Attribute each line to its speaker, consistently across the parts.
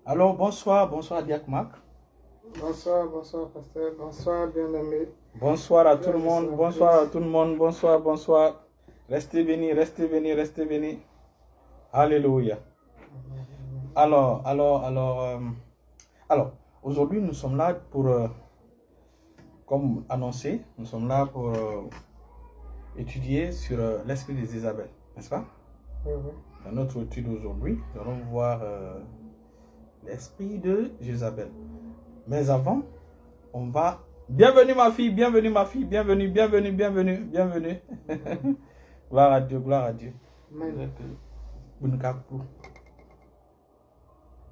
Speaker 1: Alors, bonsoir Diak Marc.
Speaker 2: Bonsoir, pasteur. Bonsoir, bien-aimé.
Speaker 1: Bonsoir à tout le monde, bonsoir. Restez bénis. Alléluia. Alors, aujourd'hui nous sommes là pour, comme annoncé, nous sommes là pour étudier sur l'esprit des Isabelle, n'est-ce pas?
Speaker 2: Oui.
Speaker 1: Dans notre étude aujourd'hui, nous allons voir l'esprit de Jézabel. Mais avant, on va... Bienvenue ma fille, bienvenue. Gloire à Dieu.
Speaker 2: Amen.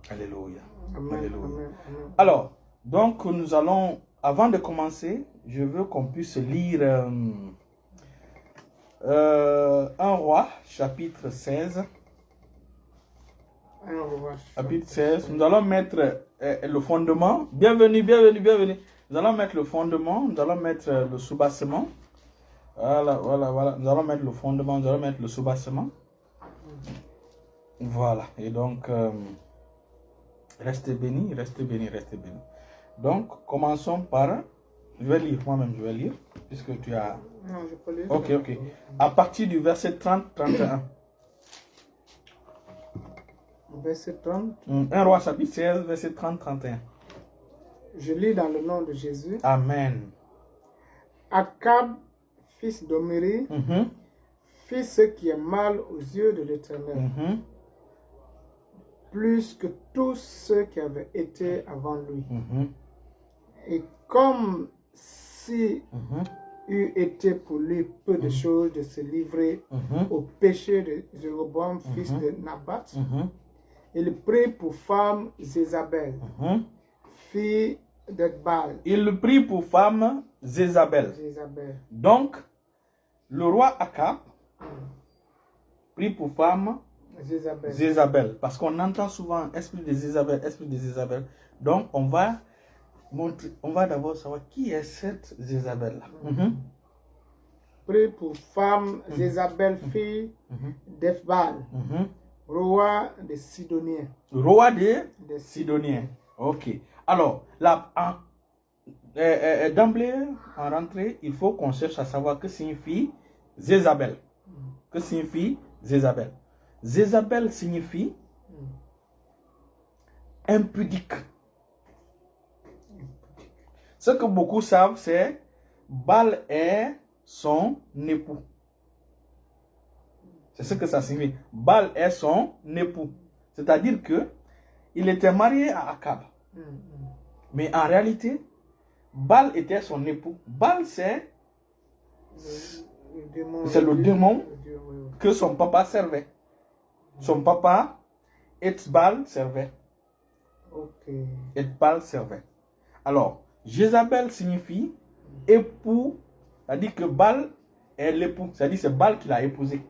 Speaker 1: Alléluia.
Speaker 2: Amen.
Speaker 1: Alors, donc nous allons, avant de commencer, je veux qu'on puisse lire 1 Roi, chapitre 16. Chapitre 16, nous allons mettre le fondement. Bienvenue. Nous allons mettre le fondement, nous allons mettre le soubassement. Voilà. Nous allons mettre le fondement, nous allons mettre le soubassement. Voilà. Et donc, restez bénis. Donc, commençons par... Je vais lire, puisque tu as...
Speaker 2: Non, je peux lire.
Speaker 1: Ok. À partir du verset 30-31.
Speaker 2: Verset 30.
Speaker 1: 1 Roi chapitre 16, verset 30-31.
Speaker 2: Je lis dans le nom de Jésus.
Speaker 1: Amen.
Speaker 2: Akab, fils d'Omri, fit ce qui est mal aux yeux de l'Éternel, plus que tous ceux qui avaient été avant lui. Et comme si eût été pour lui peu de choses de se livrer au péché de Jéroboam, fils de Nabat, il prit pour femme Jézabel, fille d'Ekbal.
Speaker 1: Il prit pour femme Jézabel. Donc, le roi Akab prit pour femme Jézabel. Parce qu'on entend souvent esprit de Jézabel. Donc, on va d'abord savoir qui est cette Jézabel-là.
Speaker 2: Prit pour femme Jézabel, fille d'Ekbal, roi des Sidoniens.
Speaker 1: Ok. Alors, d'emblée, en rentrée, il faut qu'on cherche à savoir que signifie Jézabel. Jézabel signifie impudique. Ce que beaucoup savent, c'est Baal est son époux. C'est ce que ça signifie. Baal est son époux. C'est-à-dire que il était marié à Akab. Mais en réalité, Baal était son époux. Baal, c'est le démon que son papa servait. Son papa, Etzbal, servait. Alors, Jézabel signifie époux. C'est-à-dire que Baal est l'époux. C'est-à-dire que c'est Baal qui l'a épousé.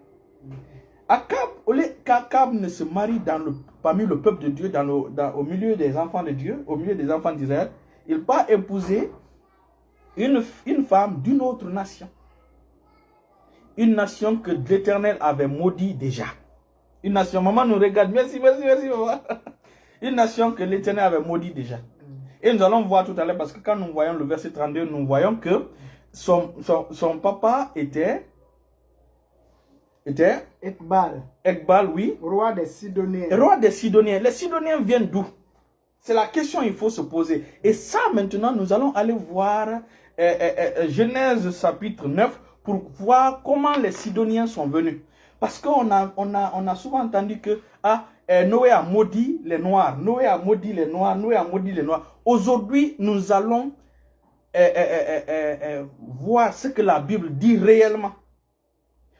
Speaker 1: Akab ne se marie parmi le peuple de Dieu, au milieu des enfants de Dieu, au milieu des enfants d'Israël. Il part épouser une femme d'une autre nation. Une nation que l'Éternel avait maudit déjà. Une nation, maman nous regarde, merci maman. Une nation que l'Éternel avait maudit déjà. Et nous allons voir tout à l'heure, parce que quand nous voyons le verset 32, nous voyons que son papa était Ekbal, oui.
Speaker 2: Roi des Sidoniens.
Speaker 1: Les Sidoniens viennent d'où? C'est la question qu'il faut se poser. Et ça, maintenant, nous allons aller voir Genèse chapitre 9 pour voir comment les Sidoniens sont venus. Parce qu'on a souvent entendu que Noé a maudit les Noirs. Aujourd'hui, nous allons voir ce que la Bible dit réellement.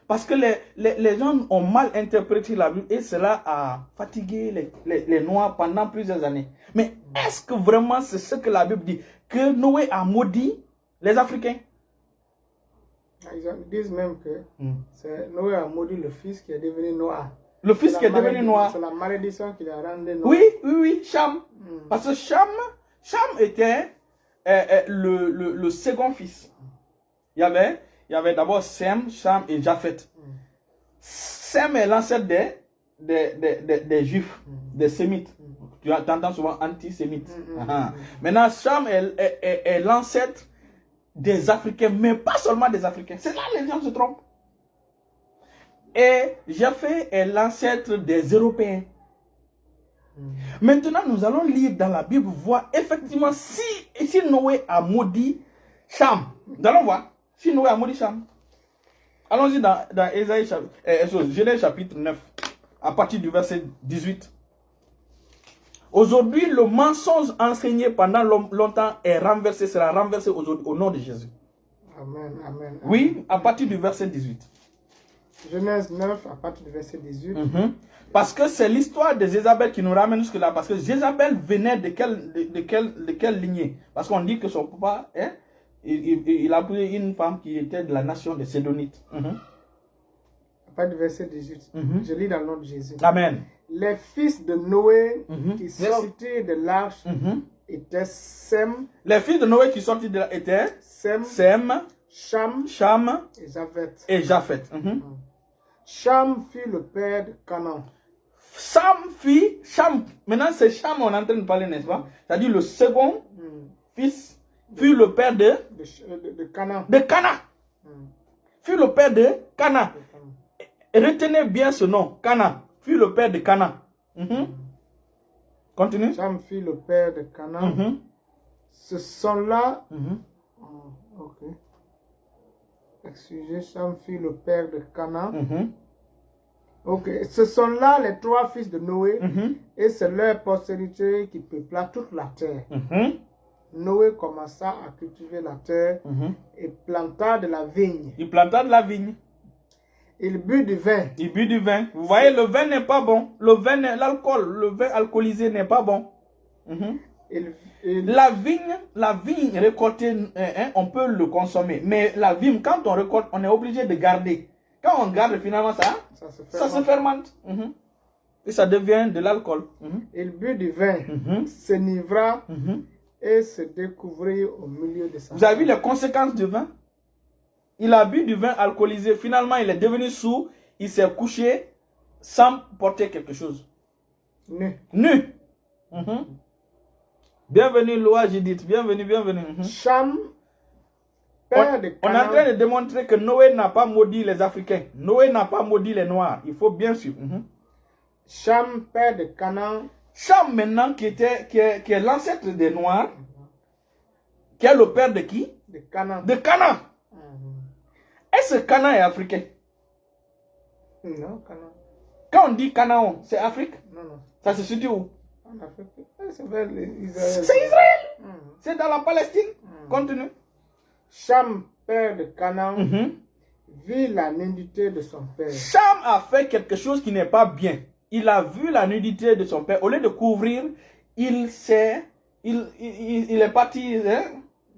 Speaker 1: Parce que les gens ont mal interprété la Bible et cela a fatigué les Noirs pendant plusieurs années. Mais est-ce que vraiment c'est ce que la Bible dit? Que Noé a maudit les Africains?
Speaker 2: Ils disent même que Noé a maudit le fils qui est devenu noir.
Speaker 1: Le fils qui est devenu noir.
Speaker 2: C'est la malédiction qui l'a rendu noir.
Speaker 1: Oui, Cham. Parce que Cham était le second fils. Il y avait d'abord Sem, Cham et Japheth. Sem est l'ancêtre des Juifs, des Sémites. Tu entends souvent antisémite. Maintenant, Cham est l'ancêtre des Africains, mais pas seulement des Africains. C'est là que les gens se trompent. Et Japheth est l'ancêtre des Européens. Maintenant, nous allons lire dans la Bible, voir effectivement si Noé a maudit Cham. Nous allons voir si Noé a maudit Cham. Allons-y dans Genèse chapitre 9, à partir du verset 18. Aujourd'hui, le mensonge enseigné pendant longtemps est renversé, sera renversé aujourd'hui au nom de Jésus.
Speaker 2: Amen, amen.
Speaker 1: Oui, à partir du verset 18.
Speaker 2: Genèse 9, à partir du verset 18.
Speaker 1: Parce que c'est l'histoire de Jézabel qui nous ramène jusque-là. Parce que Jézabel venait de quelle lignée? Parce qu'on dit que son papa, hein, il a pris une femme qui était de la nation des Sédonites.
Speaker 2: À partir du verset 18. Je lis dans le nom de Jésus.
Speaker 1: Amen.
Speaker 2: Les fils de Noé qui sortirent de l'arche étaient Sem.
Speaker 1: Les fils de Noé qui sortirent de l'arche étaient Sem,
Speaker 2: Cham
Speaker 1: et
Speaker 2: Japheth.
Speaker 1: Japheth.
Speaker 2: Cham fut le père de Canaan.
Speaker 1: Cham, maintenant c'est Cham, on est en train de parler, n'est-ce pas? C'est-à-dire le second fils fut le père de
Speaker 2: Canaan.
Speaker 1: De Canaan. Fut le père de Canaan. Retenez bien ce nom, Canaan. Fut le père de Canaan. Continue.
Speaker 2: Cham fut le père de Canaan. Ce sont-là. Ok. Excusez, Cham fut le père de Canaan. Ok. Ce sont là les trois fils de Noé. Et c'est leur postérité qui peupla toute la terre. Noé commença à cultiver la terre et planta de la vigne.
Speaker 1: Il planta de la vigne.
Speaker 2: Il but du vin.
Speaker 1: Il but du vin. Vous voyez, le vin n'est pas bon. Le vin alcoolisé n'est pas bon. La vigne récoltée, on peut le consommer. Mais la vigne, quand on récolte, on est obligé de garder. Quand on garde, finalement, ça se fermente. Et ça devient de l'alcool.
Speaker 2: Il but du vin, s'enivra et se découvrit au milieu de sa.
Speaker 1: Vous avez vu les conséquences du vin? Il a bu du vin alcoolisé. Finalement, il est devenu sourd. Il s'est couché sans porter quelque chose. Nu. Bienvenue, Loa Judith. Bienvenue.
Speaker 2: Cham, père de Canaan.
Speaker 1: On est en train de démontrer que Noé n'a pas maudit les Africains. Noé n'a pas maudit les Noirs. Il faut bien sûr.
Speaker 2: Cham, père de Canaan.
Speaker 1: Cham, maintenant, qui est l'ancêtre des Noirs, qui est le père de qui?
Speaker 2: De Canaan.
Speaker 1: De Canaan. Est-ce que Canaan est africain?
Speaker 2: Non, Canaan.
Speaker 1: Quand on dit Canaan, c'est Afrique?
Speaker 2: Non.
Speaker 1: Ça se situe où?
Speaker 2: En Afrique. C'est vers Israël.
Speaker 1: C'est Israël. C'est dans la Palestine. Continue.
Speaker 2: Cham, père de Canaan, vit la nudité de son père.
Speaker 1: Cham a fait quelque chose qui n'est pas bien. Il a vu la nudité de son père. Au lieu de couvrir, il est parti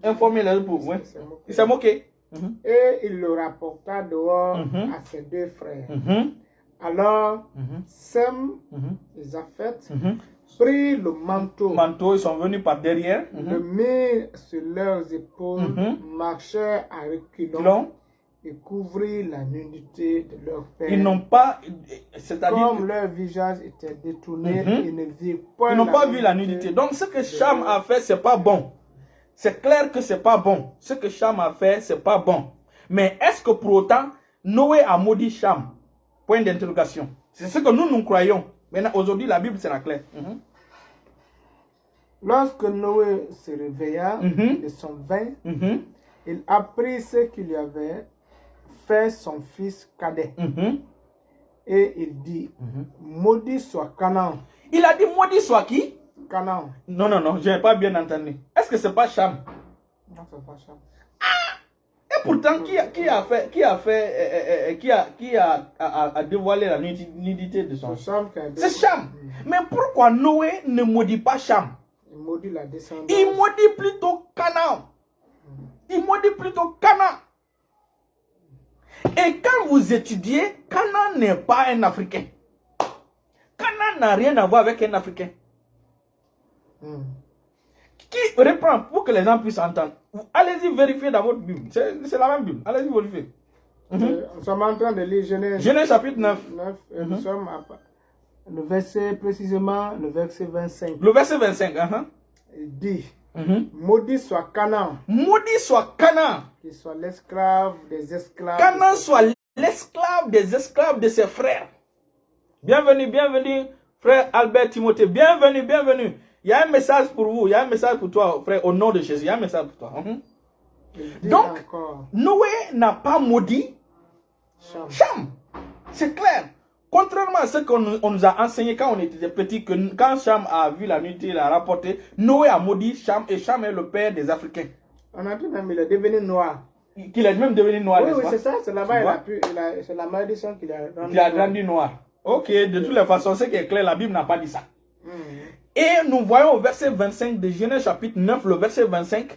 Speaker 1: informer les époux. Il s'est moqué.
Speaker 2: Et il le rapporta dehors à ses deux frères. Alors, Sem et Japheth prirent le manteau.
Speaker 1: Ils sont venus par derrière.
Speaker 2: Le mirent sur leurs épaules, marchèrent à reculons et couvrirent la nudité de leur père.
Speaker 1: Ils n'ont pas,
Speaker 2: comme leur visage était détourné, ils ne virent pas.
Speaker 1: Ils n'ont pas vu la nudité. Donc ce que Cham a fait, c'est pas bon. C'est clair que c'est pas bon. Ce que Cham a fait, c'est pas bon. Mais est-ce que pour autant, Noé a maudit Cham? Point d'interrogation. C'est ce que nous croyons. Maintenant, aujourd'hui, la Bible sera claire.
Speaker 2: Lorsque Noé se réveilla de son vin, il apprit ce qu'il lui avait fait son fils cadet. Et il dit, maudit soit Canaan.
Speaker 1: Il a dit, maudit soit qui?
Speaker 2: Canaan.
Speaker 1: Non, je n'ai pas bien entendu. Est-ce que c'est pas Cham?
Speaker 2: Non, c'est pas Cham.
Speaker 1: Et pourtant, qui a dévoilé la nudité de son
Speaker 2: Cham?
Speaker 1: C'est Cham. Mais pourquoi Noé ne maudit pas Cham?
Speaker 2: Il maudit la descendance.
Speaker 1: Il maudit plutôt Canaan. Il maudit plutôt Canaan. Et quand vous étudiez, Canaan n'est pas un Africain. Canaan n'a rien à voir avec un Africain. Qui reprend pour que les gens puissent entendre. Allez-y vérifier dans votre Bible. C'est la même Bible. Allez-y vérifier.
Speaker 2: Nous sommes en train de lire
Speaker 1: Genèse chapitre 9.
Speaker 2: Et nous sommes Le verset, précisément, le verset 25.
Speaker 1: Le verset 25.
Speaker 2: Il dit, maudit soit Canaan.
Speaker 1: Maudit soit Canaan.
Speaker 2: Qu'il soit l'esclave des esclaves.
Speaker 1: Canaan soit l'esclave des esclaves de ses frères. Bienvenue, bienvenue, frère Albert Timothée. Bienvenue, bienvenue. Il y a un message pour vous. Il y a un message pour toi, frère, au nom de Jésus. Il y a un message pour toi. Donc, encore, Noé n'a pas maudit Cham. C'est clair. Contrairement à ce qu'on nous a enseigné quand on était petits, que quand Cham a vu la nuit, il a rapporté, Noé a maudit Cham et Cham est le père des Africains.
Speaker 2: On a dit même il est devenu noir.
Speaker 1: Qu'il est même devenu noir.
Speaker 2: Oui, c'est ça, c'est là-bas, c'est la malédiction qu'il
Speaker 1: a rendu noir. Ok, de toutes les façons, ce qui est clair, la Bible n'a pas dit ça. Et nous voyons au verset 25 de Genèse chapitre 9, le verset 25,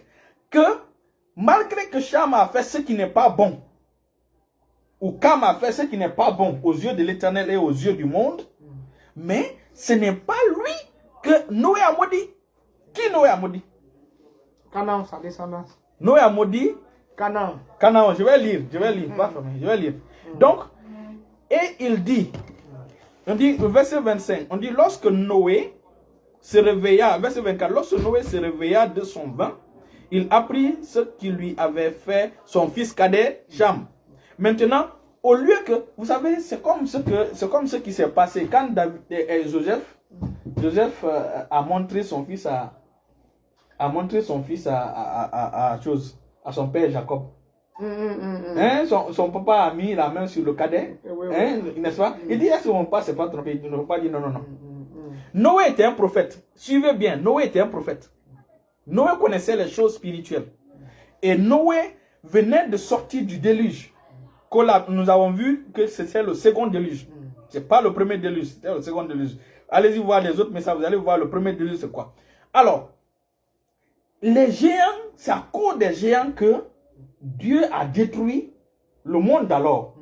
Speaker 1: que malgré que Cham a fait ce qui n'est pas bon, ou Cam a fait ce qui n'est pas bon aux yeux de l'Éternel et aux yeux du monde, mais ce n'est pas lui que Noé a maudit. Qui Noé a maudit?
Speaker 2: Canaan, sa descendance.
Speaker 1: Noé a maudit
Speaker 2: Canaan.
Speaker 1: Canaan, je vais lire, je vais lire. Donc, et il dit, on dit, verset 25, on dit, lorsque Noé se réveilla, verset 24, lorsque Noé se réveilla de son bain, il apprit ce qui lui avait fait son fils cadet, Cham. Maintenant, au lieu que, vous savez, c'est comme ce qui s'est passé quand Joseph a montré son fils à son père Jacob. Son papa a mis la main sur le cadet, n'est-ce pas? Il dit, est-ce que mon papa s'est pas trompé? Il ne veut pas dire non. Noé était un prophète. Suivez bien, Noé était un prophète. Noé connaissait les choses spirituelles. Et Noé venait de sortir du déluge. Nous avons vu que c'était le second déluge. Ce n'est pas le premier déluge, c'était le second déluge. Allez-y voir les autres messages, vous allez voir le premier déluge, c'est quoi. Alors, les géants, c'est à cause des géants que Dieu a détruit le monde d'alors.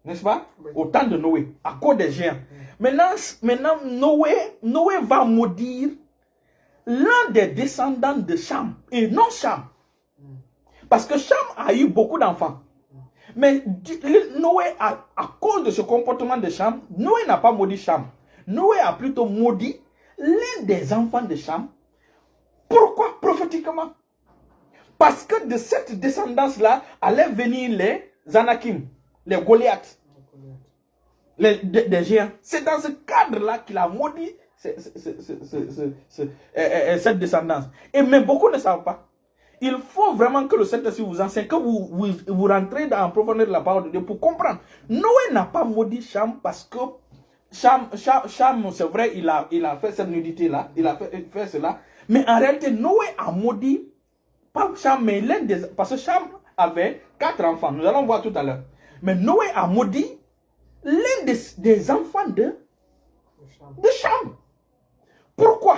Speaker 1: N'est-ce pas? Au temps de Noé, à cause des géants. Maintenant Noé va maudire l'un des descendants de Cham, et non Cham. Parce que Cham a eu beaucoup d'enfants. Mais Noé, à cause de ce comportement de Cham, Noé n'a pas maudit Cham. Noé a plutôt maudit l'un des enfants de Cham. Pourquoi? Prophétiquement. Parce que de cette descendance-là allaient venir les Anakim, les Goliaths, des géants. C'est dans ce cadre-là qu'il a maudit cette descendance. Mais beaucoup ne savent pas. Il faut vraiment que le Saint-Esprit vous enseigne, que vous rentrez dans la profondeur de la parole de Dieu pour comprendre. Noé n'a pas maudit Cham parce que Cham, c'est vrai, il a fait cette nudité-là, il a fait cela. Mais en réalité, Noé a maudit, pas Cham, mais parce que Cham avait 4 enfants. Nous allons voir tout à l'heure. Mais Noé a maudit l'un des enfants de Cham. Pourquoi?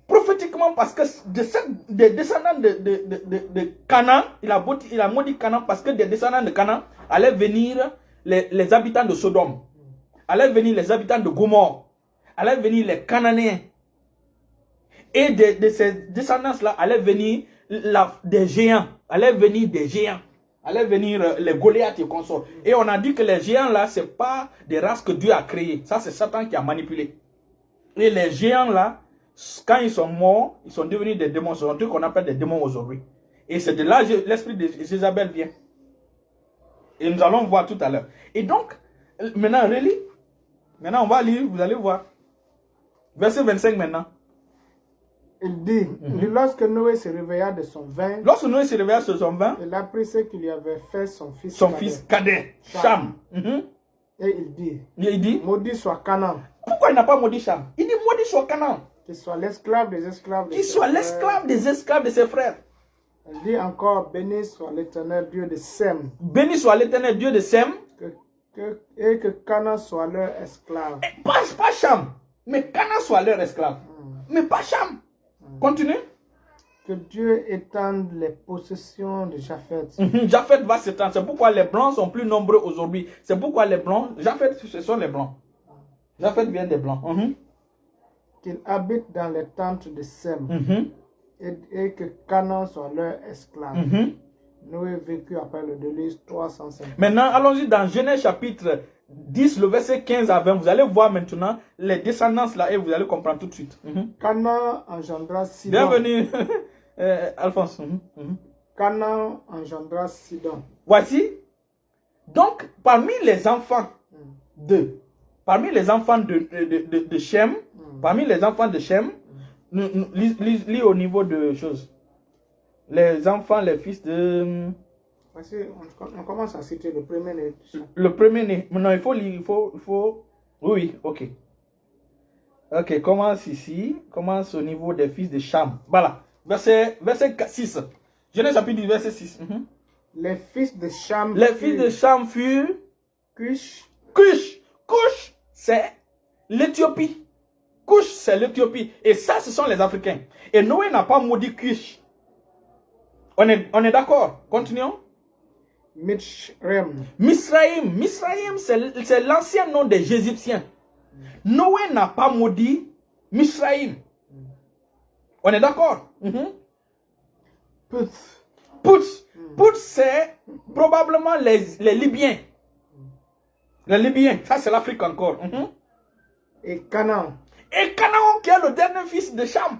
Speaker 1: Prophétiquement, parce que des descendants de Canaan, il a maudit Canaan parce que des descendants de Canaan allaient venir les habitants de Sodome, allaient venir les habitants de Gomorrhe, allaient venir les Cananéens. Et de ces descendants-là allaient venir des géants, allaient venir les Goliaths et consorts. Et on a dit que les géants-là, ce n'est pas des races que Dieu a créées. Ça, c'est Satan qui a manipulé. Et les géants-là, quand ils sont morts, ils sont devenus des démons. C'est un truc qu'on appelle des démons aujourd'hui. Et c'est de là que l'esprit de Jézabel vient. Et nous allons voir tout à l'heure. Et donc, maintenant, relis. Maintenant, on va lire, vous allez voir. Verset 25 maintenant.
Speaker 2: Il dit, lorsque Noé se réveilla de son vin,
Speaker 1: il
Speaker 2: a pris ce qu'il lui avait fait son fils
Speaker 1: cadet, Cham.
Speaker 2: Et il dit, maudit soit Canaan.
Speaker 1: Pourquoi il n'a pas maudit Cham? Il dit, maudit soit Canaan.
Speaker 2: Qu'il soit l'esclave des esclaves de
Speaker 1: ses frères.
Speaker 2: Il dit encore, béni soit l'Éternel Dieu de Sem.
Speaker 1: Béni soit l'Éternel Dieu de Sem.
Speaker 2: Et que Canaan soit leur esclave.
Speaker 1: Pas Cham, mais Canaan soit leur esclave. Mais pas Cham. Continue.
Speaker 2: Que Dieu étende les possessions de Japheth.
Speaker 1: Japheth va s'étendre. C'est pourquoi les Blancs sont plus nombreux aujourd'hui. C'est pourquoi les Blancs, Japheth, ce sont les Blancs. Japheth vient des Blancs.
Speaker 2: Qu'il habite dans les tentes de Sem. Et que Canaan soit leur esclave. Noé vécut après le déluge 350.
Speaker 1: Maintenant, allons-y dans Genèse chapitre 10, le verset 15 à 20, vous allez voir maintenant les descendances là et vous allez comprendre tout de suite.
Speaker 2: Canaan engendra Sidon.
Speaker 1: Bienvenue, Alphonse.
Speaker 2: Canaan engendra Sidon.
Speaker 1: Voici. Donc, parmi les enfants de Shem, parmi les enfants de Shem, lis au niveau de choses. Les enfants, les fils de...
Speaker 2: Voici, on commence à citer le premier-né.
Speaker 1: Le premier-né. Non, il faut lire, il faut... Oui, ok. Ok, commence ici. Commence au niveau des fils de Cham. Voilà. Verset 6. Genèse chapitre 10, verset 6.
Speaker 2: Les fils de Cham.
Speaker 1: Les fils de Cham furent...
Speaker 2: Cush.
Speaker 1: Cush, c'est l'Éthiopie. Cush, c'est l'Éthiopie. Et ça, ce sont les Africains. Et Noé n'a pas maudit Cush. On est d'accord? Continuons.
Speaker 2: Misraïm,
Speaker 1: c'est l'ancien nom des Égyptiens. Noé n'a pas maudit Misraïm. On est d'accord? Put, c'est probablement les Libyens. Les Libyens, ça c'est l'Afrique encore.
Speaker 2: Et Canaan.
Speaker 1: Et Canaan qui est le dernier fils de Cham.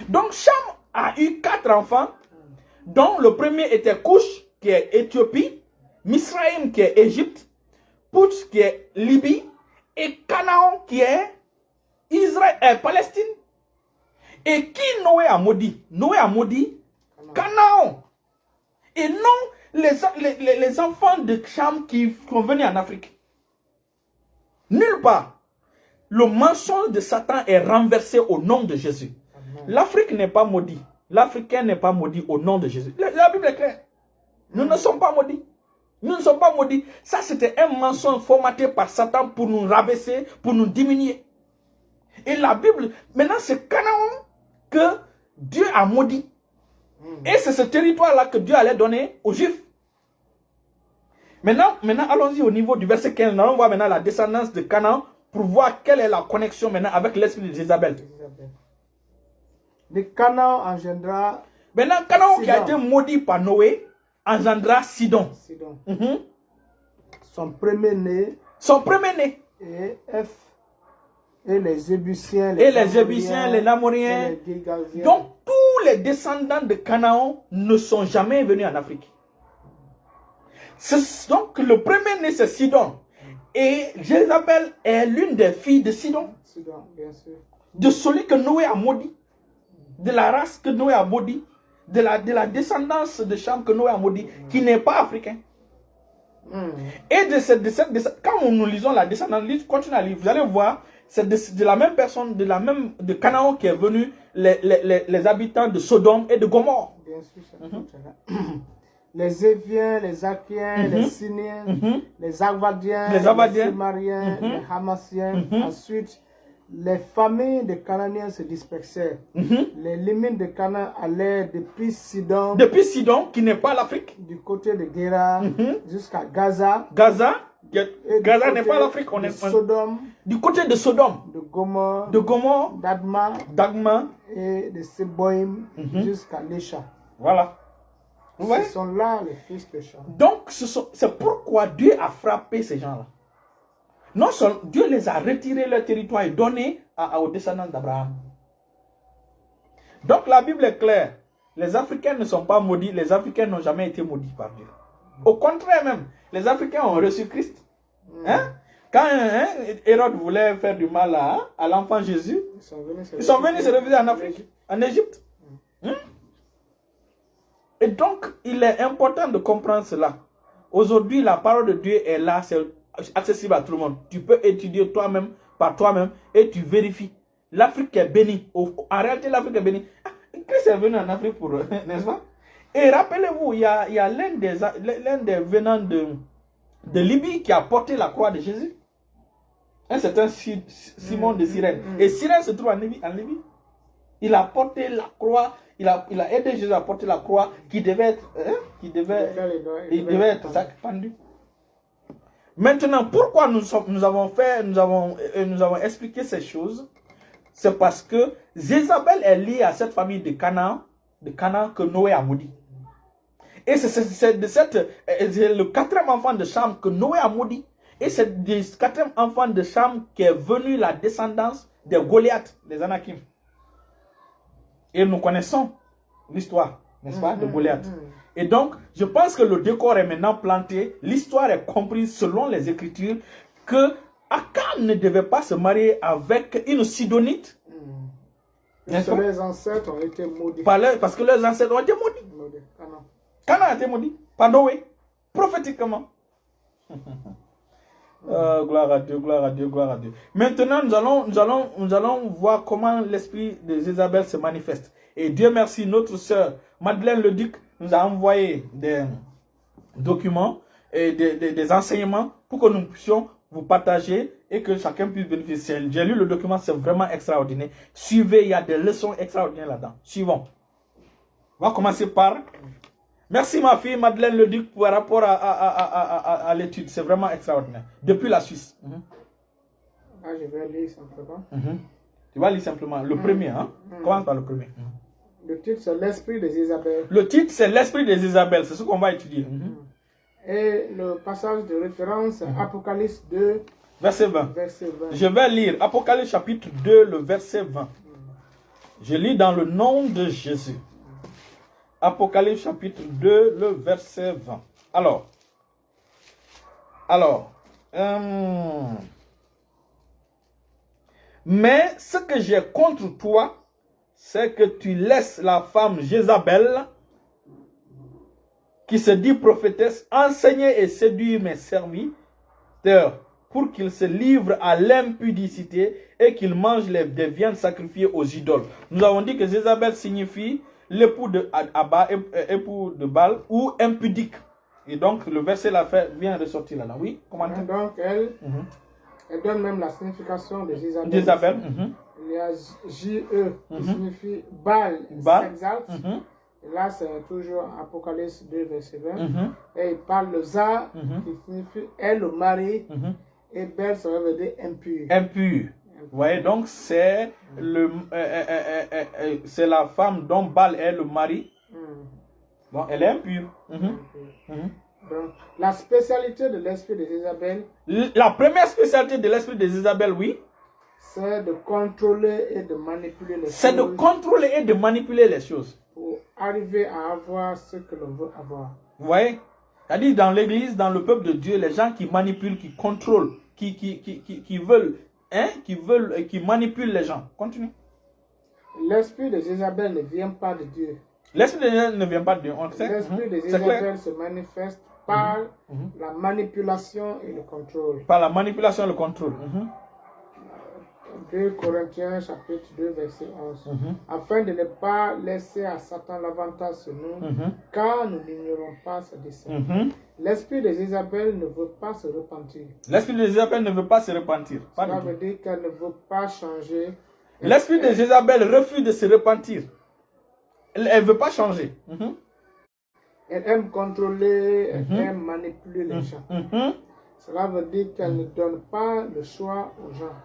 Speaker 1: Donc Cham a eu 4 enfants, dont le premier était Cush, qui est Éthiopie, Misraïm, qui est Égypte, Put, qui est Libye, et Canaan, qui est Palestine. Et qui Noé a maudit? Noé a maudit Canaan. Et non les enfants de Cham qui sont venus en Afrique. Nulle part. Le mensonge de Satan est renversé au nom de Jésus. L'Afrique n'est pas maudite. L'Africain n'est pas maudit au nom de Jésus. La Bible est claire. Nous ne sommes pas maudits. Nous ne sommes pas maudits. Ça, c'était un mensonge formaté par Satan pour nous rabaisser, pour nous diminuer. Et la Bible, maintenant, c'est Canaan que Dieu a maudit. Et c'est ce territoire-là que Dieu allait donner aux Juifs. Maintenant allons-y au niveau du verset 15. Nous allons voir maintenant la descendance de Canaan pour voir quelle est la connexion maintenant avec l'esprit de Jézabel.
Speaker 2: De Canaan engendra...
Speaker 1: Maintenant, Canaan qui a été maudit par Noé engendra Sidon.
Speaker 2: Son premier-né. Et les Jébusiens,
Speaker 1: les Namoriens. Donc, tous les descendants de Canaan ne sont jamais venus en Afrique. Donc, le premier-né, c'est Sidon. Et Jézabel est l'une des filles de Sidon.
Speaker 2: Sidon, bien sûr.
Speaker 1: De celui que Noé a maudit. De la race que Noé a maudit. De la descendance de Cham que Noé a maudit. Qui n'est pas africain. Et de quand nous lisons la descendance, continuez à lire, vous allez voir, c'est de la même personne, de Canaan qui est venu les habitants de Sodome et de Gomorrhe.
Speaker 2: Bien sûr, les Éviens, les Akiens, les Siniens, les Arvadiens, les Sémariens, les Hamassiens. Ensuite, les familles de Cananéens se dispersèrent. Les limites de Canaan allaient depuis Sidon.
Speaker 1: Qui n'est pas l'Afrique.
Speaker 2: Du côté de Guéra jusqu'à Gaza.
Speaker 1: Gaza n'est pas l'Afrique. On est
Speaker 2: Sodome.
Speaker 1: Du côté de Sodome.
Speaker 2: De Gomorre. D'Adma. Et de Seboïm jusqu'à Lécha.
Speaker 1: Voilà.
Speaker 2: Ce sont là les fils de Cham.
Speaker 1: Donc, c'est pourquoi Dieu a frappé ces gens-là. Non seulement Dieu les a retirés leur territoire et donné aux descendants d'Abraham. Donc la Bible est claire. Les Africains ne sont pas maudits. Les Africains n'ont jamais été maudits par Dieu. Au contraire même, les Africains ont reçu Christ. Quand Hérode voulait faire du mal à l'enfant Jésus, ils sont venus se réfugier en Afrique, en Égypte. Et donc, il est important de comprendre cela. Aujourd'hui, la parole de Dieu est là, c'est accessible à tout le monde. Tu peux étudier toi-même, par toi-même, et tu vérifies. L'Afrique est bénie. En réalité, l'Afrique est bénie. Christ est venu en Afrique pour eux, n'est-ce pas? Et rappelez-vous, il y a l'un des venants de Libye qui a porté la croix de Jésus. Un certain Simon de Cyrène. Et Cyrène se trouve en Libye. Il a porté la croix. Il a aidé Jésus à porter la croix qui devait être, pendu. Maintenant, pourquoi nous avons expliqué ces choses? C'est parce que Jézabel est liée à cette famille de Canaan que Noé a maudit. Et c'est le quatrième enfant de Cham que Noé a maudit. Et c'est du quatrième enfant de Cham qui est venu la descendance des Goliath, des Anakim. Et nous connaissons l'histoire, n'est-ce pas, de Goliath. Et donc, je pense que le décor est maintenant planté. L'histoire est comprise selon les Écritures que Akan ne devait pas se marier avec une Sidonite.
Speaker 2: Parce que les ancêtres ont été maudits.
Speaker 1: Parce que leurs ancêtres ont été maudits. Canaan a été maudit. Par Noé. Prophétiquement. Gloire à Dieu, gloire à Dieu, gloire à Dieu. Maintenant, nous allons voir comment l'esprit de Jézabel se manifeste. Et Dieu merci, notre sœur Madeleine Leduc nous a envoyé des documents et des enseignements pour que nous puissions vous partager et que chacun puisse bénéficier. J'ai lu le document, c'est vraiment extraordinaire. Suivez, il y a des leçons extraordinaires là-dedans. Suivons. On va commencer par... Merci ma fille Madeleine Leduc par rapport à l'étude. C'est vraiment extraordinaire. Depuis la Suisse.
Speaker 2: Ah, je vais lire simplement.
Speaker 1: Tu vas lire simplement. Le premier, hein? Commence par le premier.
Speaker 2: Le titre, c'est l'esprit des Isabelles.
Speaker 1: Le titre, c'est l'esprit des Isabelles. C'est ce qu'on va étudier.
Speaker 2: Et le passage de référence, Apocalypse 2,
Speaker 1: verset 20. Je vais lire Apocalypse chapitre 2, le verset 20. Je lis dans le nom de Jésus. Apocalypse chapitre 2, le verset 20. Alors, mais ce que j'ai contre toi, c'est que tu laisses la femme Jézabel, qui se dit prophétesse, enseigner et séduire mes serviteurs pour qu'ils se livrent à l'impudicité et qu'ils mangent des viandes sacrifiées aux idoles. Nous avons dit que Jézabel signifie l'époux de Abba, époux de Baal, ou impudique. Et donc, le verset vient ressortir là. Oui, comment dire?
Speaker 2: Donc, elle donne même la signification de Jézabel. Il y a J-E qui signifie Baal s'exalte. Et là, c'est toujours Apocalypse 2, verset 20. Et il parle de Za, qui signifie elle, le mari. Et Bel, ça veut dire impur.
Speaker 1: Impur. Vous voyez, donc c'est la femme dont Baal est le mari. Bon, elle est impure.
Speaker 2: Donc, la spécialité de l'esprit de Jézabel.
Speaker 1: La première spécialité de l'esprit de Jézabel, oui.
Speaker 2: C'est de contrôler et de manipuler les choses.
Speaker 1: C'est de contrôler et de manipuler les choses.
Speaker 2: Pour arriver à avoir ce que l'on veut avoir.
Speaker 1: Vous voyez? C'est-à-dire dans l'église, dans le peuple de Dieu, les gens qui manipulent, qui contrôlent, qui veulent, qui manipulent les gens. Continue.
Speaker 2: L'esprit de Jézabel ne vient pas de Dieu.
Speaker 1: L'esprit de Jézabel ne vient pas de Dieu.
Speaker 2: L'esprit de Jézabel se manifeste par la manipulation et le contrôle.
Speaker 1: Par la manipulation et le contrôle.
Speaker 2: 2 Corinthiens chapitre 2 verset 11. Afin de ne pas laisser à Satan l'avantage sur nous, car nous n'ignorons pas ses desseins. L'esprit de Jézabel ne veut pas se repentir.
Speaker 1: L'esprit de Jézabel ne veut pas se repentir.
Speaker 2: Cela veut dire qu'elle ne veut pas changer.
Speaker 1: L'esprit de Jézabel refuse de se repentir. Elle ne veut pas changer.
Speaker 2: Elle aime contrôler, elle aime manipuler les gens. Cela veut dire qu'elle ne donne pas le choix aux gens.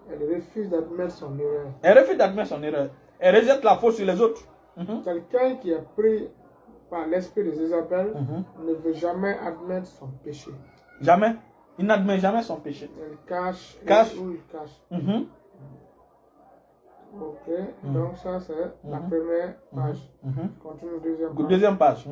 Speaker 2: Elle refuse d'admettre son erreur.
Speaker 1: Elle refuse d'admettre son erreur. Elle rejette la faute sur les autres.
Speaker 2: Quelqu'un qui est pris par l'esprit de Jézabel ne veut jamais admettre son péché.
Speaker 1: Jamais. Il n'admet jamais son péché.
Speaker 2: Elle cache. Ou il cache. Ok, donc ça c'est la première page. Continue deuxième page.
Speaker 1: Deuxième page.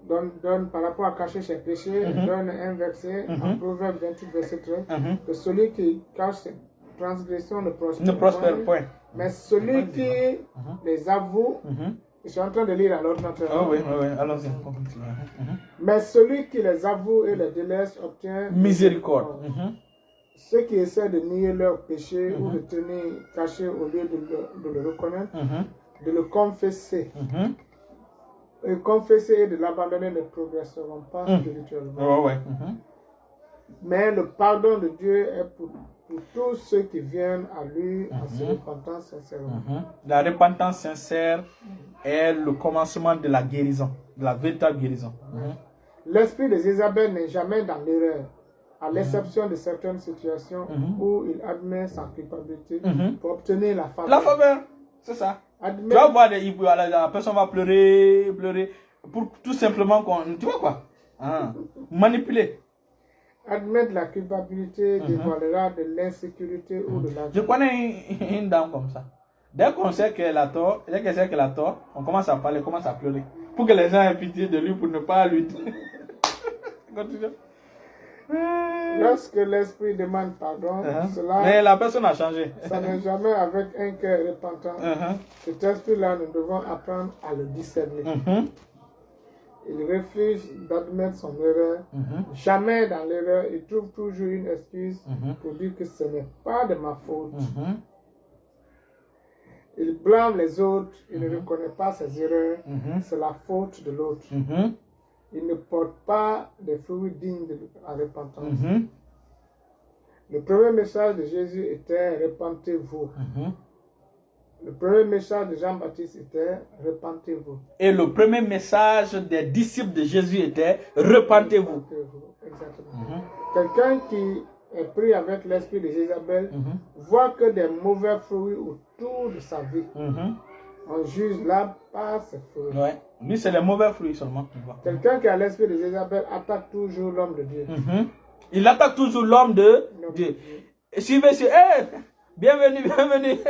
Speaker 2: Donne par rapport à cacher ses péchés, donne un verset en Proverbe 28, verset 13, que celui qui cache ses transgressions ne prospère
Speaker 1: point.
Speaker 2: Mais celui qui les avoue, je suis en train de lire à l'ordinateur.
Speaker 1: Oh oui, allons-y.
Speaker 2: Mais celui qui les avoue et les délaisse obtient
Speaker 1: miséricorde.
Speaker 2: Ceux qui essaient de nier leurs péchés ou de tenir caché au lieu de le reconnaître, de le confesser. Et confesser et de l'abandonner ne progresseront pas spirituellement. Mais le pardon de Dieu est pour tous ceux qui viennent à lui en se repentant sincèrement.
Speaker 1: La repentance sincère est le commencement de la guérison, de la véritable guérison.
Speaker 2: L'esprit de Jézabel n'est jamais dans l'erreur, à l'exception de certaines situations où il admet sa culpabilité pour obtenir la faveur.
Speaker 1: La faveur. C'est ça. Tu
Speaker 2: Admettre,
Speaker 1: vas voir, la personne va pleurer, pour tout simplement qu'on... Tu vois quoi? Manipuler.
Speaker 2: admettre la culpabilité dévoilera de l'insécurité ou de la
Speaker 1: Je connais une dame comme ça. Dès qu'on sait qu'elle a tort, on commence à parler, on commence à pleurer. Pour que les gens aient pitié de lui, pour ne pas lui... Continue.
Speaker 2: Lorsque l'esprit demande pardon,
Speaker 1: Mais la personne a changé.
Speaker 2: ça n'est jamais avec un cœur repentant. Cet esprit-là, nous devons apprendre à le discerner. Il refuse d'admettre son erreur. Jamais dans l'erreur, il trouve toujours une excuse pour dire que ce n'est pas de ma faute. Il blâme les autres, il ne reconnaît pas ses erreurs, c'est la faute de l'autre. Il ne porte pas des fruits dignes de la repentance. Le premier message de Jésus était « Repentez-vous ». Le premier message de Jean-Baptiste était « Repentez-vous ».
Speaker 1: Et le premier message des disciples de Jésus était « Repentez-vous ».
Speaker 2: Exactement. Quelqu'un qui est pris avec l'esprit de Jézabel voit que des mauvais fruits autour de sa vie. On juge là par ses fruits.
Speaker 1: Ouais. Lui, c'est les mauvais fruits seulement.
Speaker 2: Quelqu'un qui a l'esprit de Jézabel attaque toujours l'homme de Dieu.
Speaker 1: Il attaque toujours l'homme de Dieu. Suivez, bienvenue, bienvenue.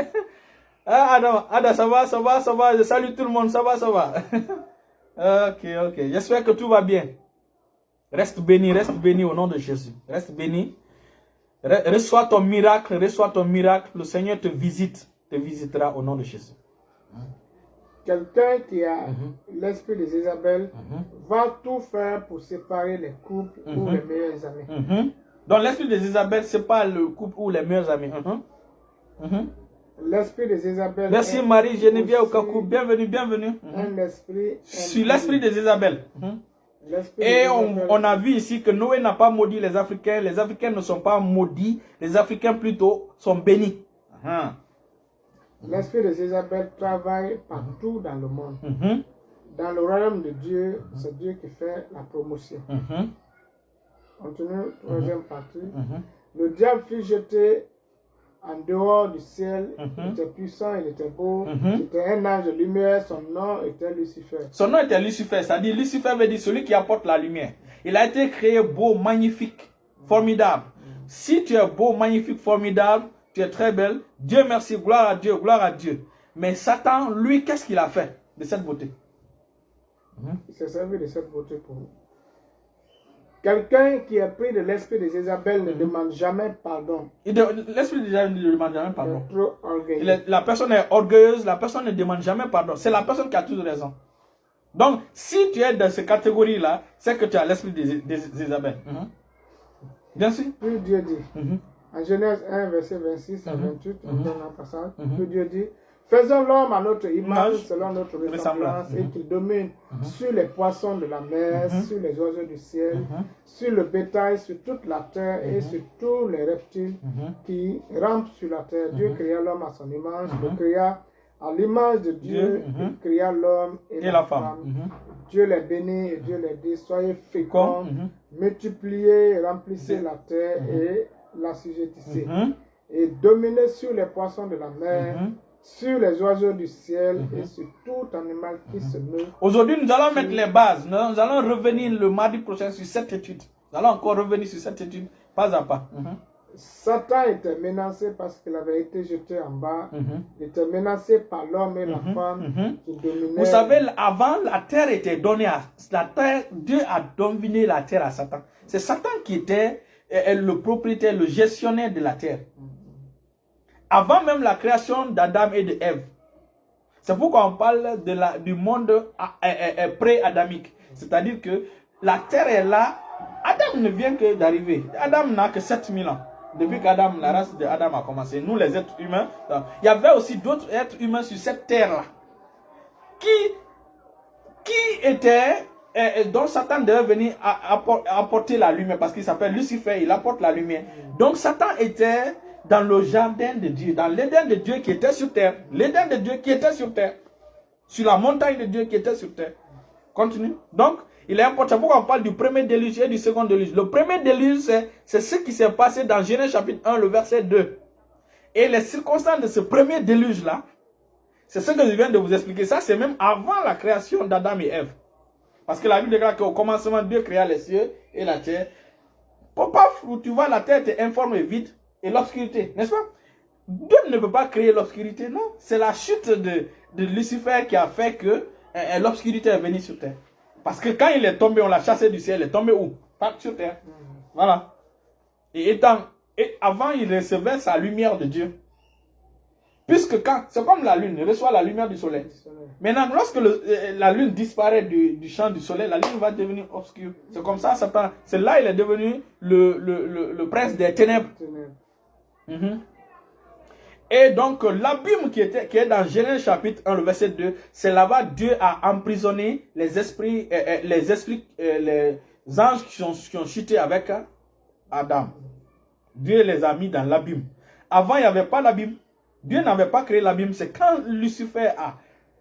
Speaker 1: Adam, ça va, je salue tout le monde, ça va. Ok. J'espère que tout va bien. Reste béni au nom de Jésus. Reste béni. Reçois ton miracle, Le Seigneur te visitera au nom de Jésus.
Speaker 2: Quelqu'un qui a l'esprit de Jézabel va tout faire pour séparer les couples ou les meilleurs amis.
Speaker 1: Donc l'esprit de Jézabel, c'est pas le couple ou les meilleurs amis.
Speaker 2: L'esprit de Jézabel.
Speaker 1: Merci Marie, Geneviève Okaku, bienvenue.
Speaker 2: Un esprit.
Speaker 1: Sur l'esprit de Jézabel. Et on a vu ici que Noé n'a pas maudit les Africains. Les Africains ne sont pas maudits. Les Africains plutôt sont bénis.
Speaker 2: L'esprit de Jézabel travaille partout dans le monde. Dans le royaume de Dieu, c'est Dieu qui fait la promotion. Continue, troisième partie. Le diable fut jeté en dehors du ciel. Il était puissant, il était beau. C'était un ange de lumière. Son nom était Lucifer.
Speaker 1: Son nom était Lucifer. C'est-à-dire, Lucifer veut dire celui qui apporte la lumière. Il a été créé beau, magnifique, formidable. Si tu es beau, magnifique, formidable, tu es très belle. Dieu merci, gloire à Dieu. Mais Satan, lui, qu'est-ce qu'il a fait de cette beauté?
Speaker 2: Il s'est servi de cette beauté pour nous. Quelqu'un qui est pris de l'esprit de Jézabel ne demande jamais pardon.
Speaker 1: L'esprit de Jézabel ne demande jamais pardon.
Speaker 2: Il est trop orgueilleux.
Speaker 1: La personne est orgueilleuse, la personne ne demande jamais pardon. C'est la personne qui a toujours raison. Donc, si tu es dans cette catégorie-là, c'est que tu as l'esprit de Jézabel. Bien sûr.
Speaker 2: Puis Dieu dit, en Genèse 1, verset 26 à 28, on donne un passage, puis Dieu dit, faisons l'homme à notre image, selon notre ressemblance, et qu'il domine sur les poissons de la mer, sur les oiseaux du ciel, sur le bétail, sur toute la terre et sur tous les reptiles qui rampent sur la terre. Dieu créa l'homme à son image, le créa à l'image de Dieu, il créa l'homme et la femme. Dieu les bénit et Dieu les dit, soyez féconds, multipliez, remplissez la terre et l'assujettissez. Et dominez sur les poissons de la mer, sur les oiseaux du ciel et sur tout animal qui se meut. Aujourd'hui, nous allons mettre les bases. Nous allons revenir le mardi prochain sur cette étude. Nous allons encore revenir sur cette étude, pas à pas. Satan était menacé parce qu'il avait été jeté en bas. Il était menacé par l'homme et la femme qui dominaient. Vous savez, avant, la terre était donnée à la terre. Dieu a dominé la terre à Satan. C'est Satan qui était le propriétaire, le gestionnaire de la terre. Avant même la création d'Adam et de Ève. C'est pourquoi on parle du monde pré-adamique. C'est-à-dire que la terre est là. Adam ne vient que d'arriver. Adam n'a que 7000 ans. Depuis qu'Adam, la race d'Adam a commencé. Nous, les êtres humains. Il y avait aussi d'autres êtres humains sur cette terre-là. Qui étaient... donc Satan devait venir apporter la lumière. Parce qu'il s'appelle Lucifer. Il apporte la lumière. Donc Satan était... dans le jardin de Dieu, dans l'Éden de Dieu qui était sur terre. L'Éden de Dieu qui était sur terre. Sur la montagne de Dieu qui était sur terre. Continue. Donc, il est important. Pourquoi on parle du premier déluge et du second déluge? Le premier déluge, c'est ce qui s'est passé dans Genèse chapitre 1, le verset 2. Et les circonstances de ce premier déluge-là,
Speaker 1: C'est ce que je viens de vous expliquer. Ça, c'est même avant la création d'Adam et Ève. Parce que la Bible déclare qu'au commencement, Dieu créa les cieux et la terre. Paf, tu vois, la terre était informe et vide et l'obscurité, n'est-ce pas? Dieu ne peut pas créer l'obscurité, non. C'est la chute de Lucifer qui a fait que l'obscurité est venue sur terre. Parce que quand il est tombé, on l'a chassé du ciel, il est tombé où? Pas sur terre. Voilà. Et avant, il recevait sa lumière de Dieu. Puisque c'est comme la lune, il reçoit la lumière du soleil. Maintenant, lorsque la lune disparaît du champ du soleil, la lune va devenir obscure. C'est comme ça, c'est là il est devenu le prince des ténèbres. Et donc, l'abîme qui est dans Genèse chapitre 1, le verset 2, c'est là-bas Dieu a emprisonné les esprits, les anges qui ont chuté avec Adam. Dieu les a mis dans l'abîme. Avant, il n'y avait pas l'abîme. Dieu n'avait pas créé l'abîme. C'est quand Lucifer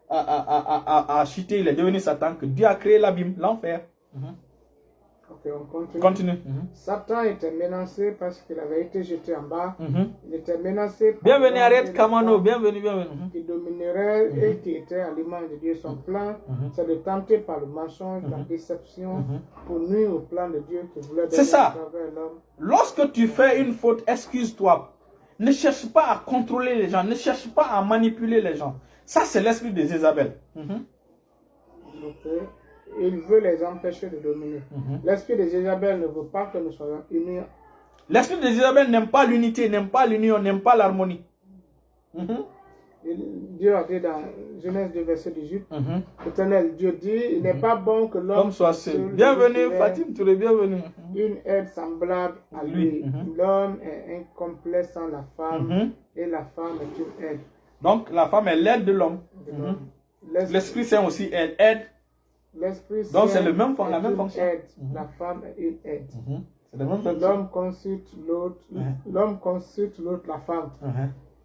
Speaker 1: a chuté, il est devenu Satan, que Dieu a créé l'abîme, l'enfer.
Speaker 2: Ok, on continue.
Speaker 1: Continue.
Speaker 2: Satan était menacé parce qu'il avait été jeté en bas. Il était menacé par
Speaker 1: bienvenue Ariette Kamano, bienvenue.
Speaker 2: Qui dominerait et qui était à l'image de Dieu. Son plan, c'est de tenter par le mensonge, la déception, pour nuire au plan de Dieu qui voulait donner à travers l'homme.
Speaker 1: Lorsque tu fais une faute, excuse-toi. Ne cherche pas à contrôler les gens, ne cherche pas à manipuler les gens. Ça, c'est l'esprit de Jézabel.
Speaker 2: Il veut les empêcher de dominer. L'esprit de Jézabel ne veut pas que nous soyons unis.
Speaker 1: L'esprit de Jézabel n'aime pas l'unité, n'aime pas l'union, n'aime pas l'harmonie.
Speaker 2: Dieu a dit dans Genèse 2, verset 18, l'Éternel Dieu dit, il n'est pas bon que l'homme
Speaker 1: soit seul. Bienvenue Fatim Touré, bienvenue.
Speaker 2: Une aide semblable à lui. L'homme est incomplet sans la femme et la femme est une aide.
Speaker 1: Donc la femme est l'aide de l'homme. L'Esprit Saint aussi est aide. Donc c'est la même fonction.
Speaker 2: La femme est une aide.
Speaker 1: C'est la même fonction.
Speaker 2: L'homme consulte l'autre, la femme.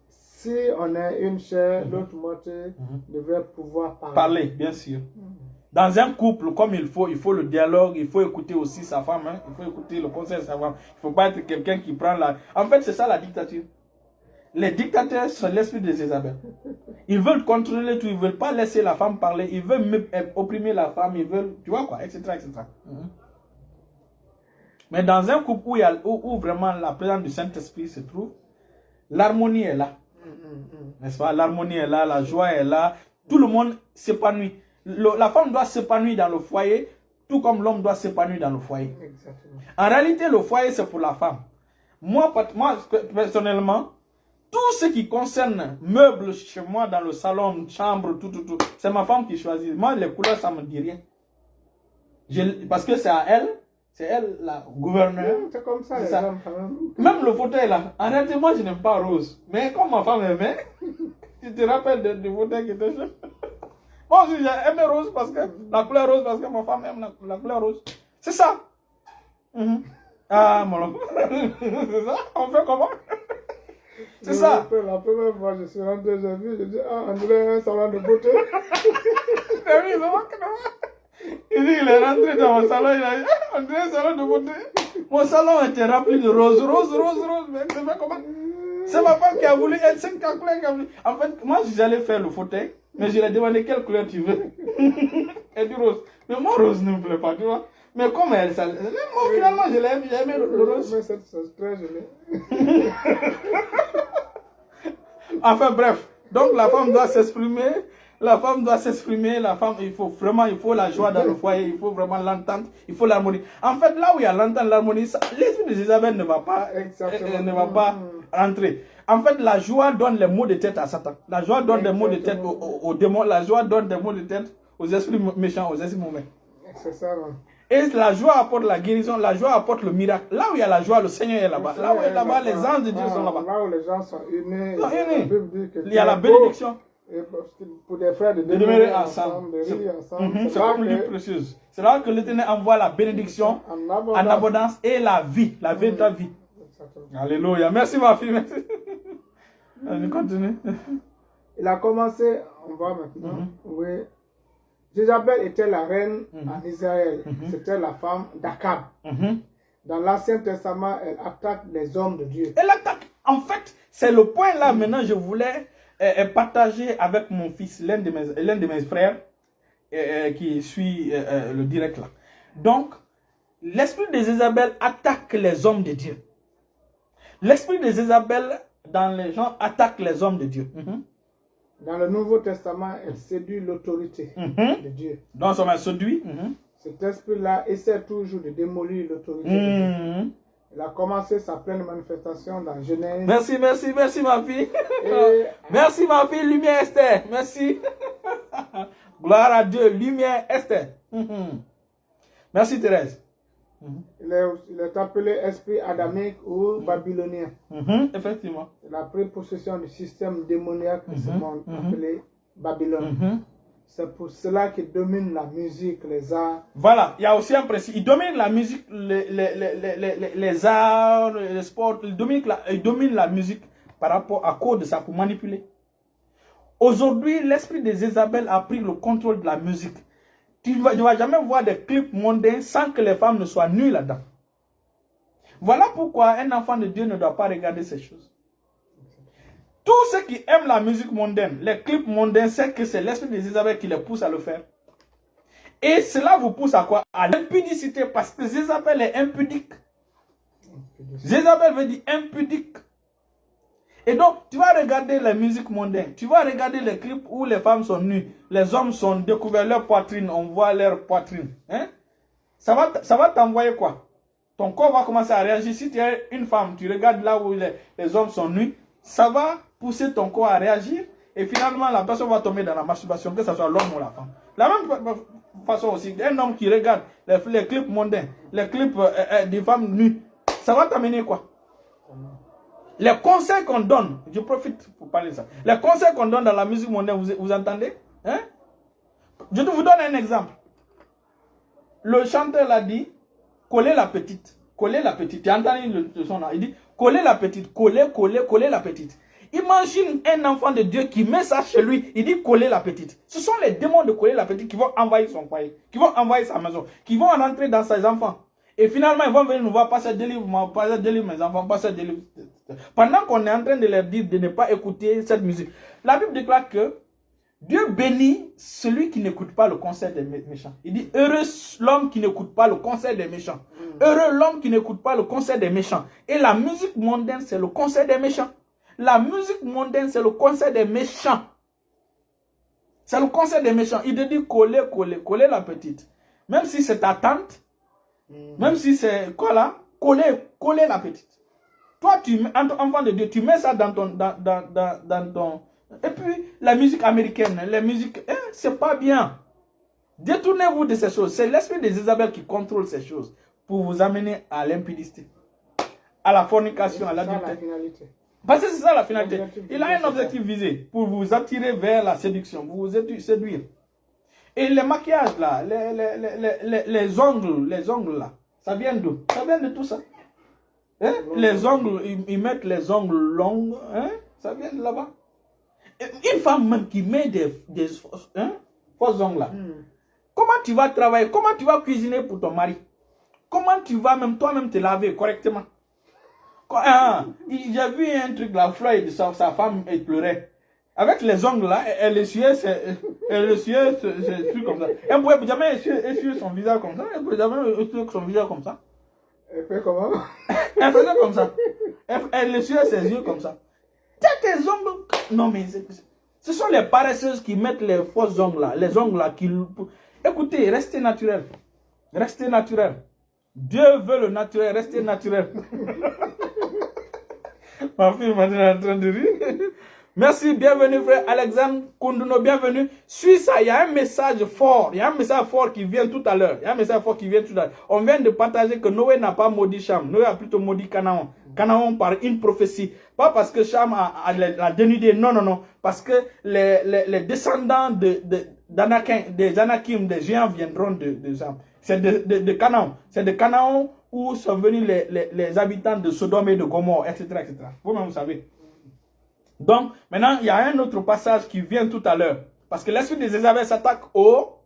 Speaker 2: Si on est une chair, l'autre moitié devrait pouvoir parler.
Speaker 1: Parler, bien sûr. Dans un couple, comme il faut le dialogue, il faut écouter aussi sa femme, il faut écouter le conseil de sa femme. Il ne faut pas être quelqu'un qui prend la... En fait, c'est ça la dictature. Les dictateurs sont l'esprit de Jézabel. Ils veulent contrôler tout, ils ne veulent pas laisser la femme parler, ils veulent opprimer la femme, ils veulent, tu vois quoi, etc. Mais dans un couple où vraiment la présence du Saint-Esprit se trouve, l'harmonie est là. N'est-ce pas? L'harmonie est là, la joie est là, tout le monde s'épanouit. La femme doit s'épanouir dans le foyer, tout comme l'homme doit s'épanouir dans le foyer.
Speaker 2: Exactement.
Speaker 1: En réalité, le foyer, c'est pour la femme. Moi, personnellement, tout ce qui concerne meubles chez moi, dans le salon, chambre, tout, c'est ma femme qui choisit. Moi, les couleurs, ça ne me dit rien. Parce que c'est elle la gouverneure.
Speaker 2: C'est comme ça, les hommes, quand même.
Speaker 1: Même le fauteuil là, en réalité, moi, je n'aime pas rose. Mais comme ma femme aimait, tu te rappelles du fauteuil qui était chouette. Moi aussi, j'ai aimé rose parce que la couleur rose, parce que ma femme aime la couleur rose. C'est ça. Ah, mon c'est ça. On fait comment? C'est ça.
Speaker 2: La première fois que je suis rentré, j'ai vu, j'ai dit, on dirait un salon de beauté.
Speaker 1: Il dit, il est rentré dans mon salon, il a dit, on dirait un salon de beauté. Mon salon était rempli de rose. Mais c'est fait comment? C'est ma femme qui a voulu, elle sait quelle couleur qui a voulu. En fait, moi, j'allais faire le fauteuil, mais je lui ai demandé quelle couleur tu veux. Elle dit rose. Mais moi, rose ne me plaît pas, tu vois. Mais comme elle, moi, finalement, j'ai aimé le rose.
Speaker 2: Mais c'est très joli.
Speaker 1: Enfin, bref. Donc, la femme doit s'exprimer. La femme, il faut la joie dans le foyer, il faut vraiment l'entente, il faut l'harmonie. En fait, là où il y a l'entente, l'harmonie, l'esprit de Jézabel ne va pas rentrer. En fait, la joie donne les maux de tête à Satan. La joie donne des maux de tête aux démons. La joie donne des maux de tête aux esprits méchants, aux esprits mauvais.
Speaker 2: C'est ça, non?
Speaker 1: Et la joie apporte la guérison, la joie apporte le miracle. Là où il y a la joie, le Seigneur est là-bas. Là où il est là-bas, les anges de Dieu sont là-bas.
Speaker 2: Là où les gens sont unis,
Speaker 1: il y a la bénédiction.
Speaker 2: Et pour des frères de
Speaker 1: demeurer ensemble. C'est comme l'huile précieuse. C'est là que l'Éternel envoie la bénédiction en abondance et la vie, la véritable vie. Alléluia. Merci ma fille. Merci. Allez, continue.
Speaker 2: Il a commencé, on voit maintenant, oui. Jézabel était la reine en Israël. C'était la femme d'Akab. Dans l'Ancien Testament, elle attaque les hommes de Dieu.
Speaker 1: Elle attaque. En fait, c'est le point là maintenant, je voulais partagé avec mon fils, l'un de mes frères, qui suit le direct là. Donc, l'esprit de Jézabel attaque les hommes de Dieu. L'esprit de Jézabel dans les gens attaque les hommes de Dieu.
Speaker 2: Dans le Nouveau Testament, elle séduit l'autorité de Dieu.
Speaker 1: Donc, ça m'a séduit.
Speaker 2: Cet esprit-là essaie toujours de démolir l'autorité de Dieu. Il a commencé sa pleine manifestation dans Genèse.
Speaker 1: Merci ma fille. Merci ma fille, lumière Esther. Merci. Gloire à Dieu, lumière Esther. Merci Thérèse.
Speaker 2: Il est appelé esprit adamique ou babylonien.
Speaker 1: Effectivement.
Speaker 2: Il a pris possession du système démoniaque de ce monde appelé Babylone. C'est pour cela qu'il domine la musique, les arts.
Speaker 1: Voilà, il y a aussi un principe. Il domine la musique, les arts, les sports. Il domine la musique par rapport à cause de ça pour manipuler. Aujourd'hui, l'esprit de Jézabel a pris le contrôle de la musique. Tu ne vas jamais voir des clips mondains sans que les femmes ne soient nues là-dedans. Voilà pourquoi un enfant de Dieu ne doit pas regarder ces choses. Tous ceux qui aiment la musique mondaine, les clips mondains, c'est que c'est l'esprit de Jézabel qui les pousse à le faire. Et cela vous pousse à quoi? À l'impudicité, parce que Jézabel est impudique. Jézabel veut dire impudique. Et donc, tu vas regarder la musique mondaine, tu vas regarder les clips où les femmes sont nues, les hommes sont découverts leur poitrine, on voit leur poitrine. Hein? Ça va t'envoyer quoi? Ton corps va commencer à réagir. Si tu es une femme, tu regardes là où les hommes sont nus, ça va pousser ton corps à réagir et finalement la personne va tomber dans la masturbation, que ce soit l'homme ou la femme. La même façon aussi, un homme qui regarde les clips mondains, les clips des femmes nues, ça va t'amener quoi? Les conseils qu'on donne, je profite pour parler de ça, les conseils qu'on donne dans la musique mondaine, vous entendez? Hein? Je vous donne un exemple. Le chanteur l'a dit, coller la petite. Coller la petite. Tu as entendu le son là? Il dit, coller la petite. Coller la petite. Imagine un enfant de Dieu qui met ça chez lui. Il dit coller la petite. Ce sont les démons de coller la petite qui vont envahir son foyer, qui vont envahir sa maison, qui vont rentrer dans ses enfants. Et finalement, ils vont venir nous voir, passer délivre mes enfants, passer délivre. Pendant qu'on est en train de leur dire de ne pas écouter cette musique. La Bible déclare que Dieu bénit celui qui n'écoute pas le conseil des méchants. Il dit, heureux l'homme qui n'écoute pas le conseil des méchants. Heureux l'homme qui n'écoute pas le conseil des méchants. Et la musique mondaine, c'est le conseil des méchants. La musique mondaine, c'est le conseil des méchants. C'est le conseil des méchants. Il te dit coller la petite. Même si c'est ta tante, même si c'est quoi là, coller la petite. Toi, enfant de Dieu, tu mets ça dans ton... Et puis, la musique américaine, la musique, c'est pas bien. Détournez-vous de ces choses. C'est l'esprit de Jézabel qui contrôle ces choses pour vous amener à l'impudicité, à la fornication, à l'adultère. Parce que c'est ça la finalité. Il a un objectif visé pour vous attirer vers la séduction, pour vous séduire. Et les maquillages là, les ongles là, ça vient d'où? Ça vient de tout ça. Hein? Les ongles, ils mettent les ongles longs, hein? Ça vient de là-bas. Une femme même qui met des faux ongles là. Comment tu vas travailler? Comment tu vas cuisiner pour ton mari? Comment tu vas même toi-même te laver correctement? J'ai vu un truc là, Floyd, sa femme, elle pleurait. Avec les ongles là, elle essuyait ce truc comme ça. Elle ne pouvait jamais essuyer son visage comme ça. Elle ne pouvait jamais essuyer son visage comme ça.
Speaker 2: Elle fait comment?
Speaker 1: Elle faisait comme ça. Elle essuyait ses yeux comme ça. Tes ongles. Non mais ce sont les paresseuses qui mettent les faux ongles là. Les ongles là qui... Écoutez, restez naturel. Restez naturel. Dieu veut le naturel, restez naturel. Ma fille m'a dit en train de rire. Merci, bienvenue frère Alexandre Kunduno, bienvenue. Suis ça, il y a un message fort. Il y a un message fort qui vient tout à l'heure. Il y a un message fort qui vient tout à l'heure. On vient de partager que Noé n'a pas maudit Cham. Noé a plutôt maudit Canaan. Canaan par une prophétie. Pas parce que Cham a dénudé. Non, non, non. Parce que les descendants des Anakim, des géants viendront de Cham. C'est de Canaan. C'est de Canaan où sont venus les habitants de Sodome et de Gomorrhe, etc., etc. Vous-même, vous savez. Donc, maintenant, il y a un autre passage qui vient tout à l'heure. Parce que l'esprit de Jézabel s'attaque aux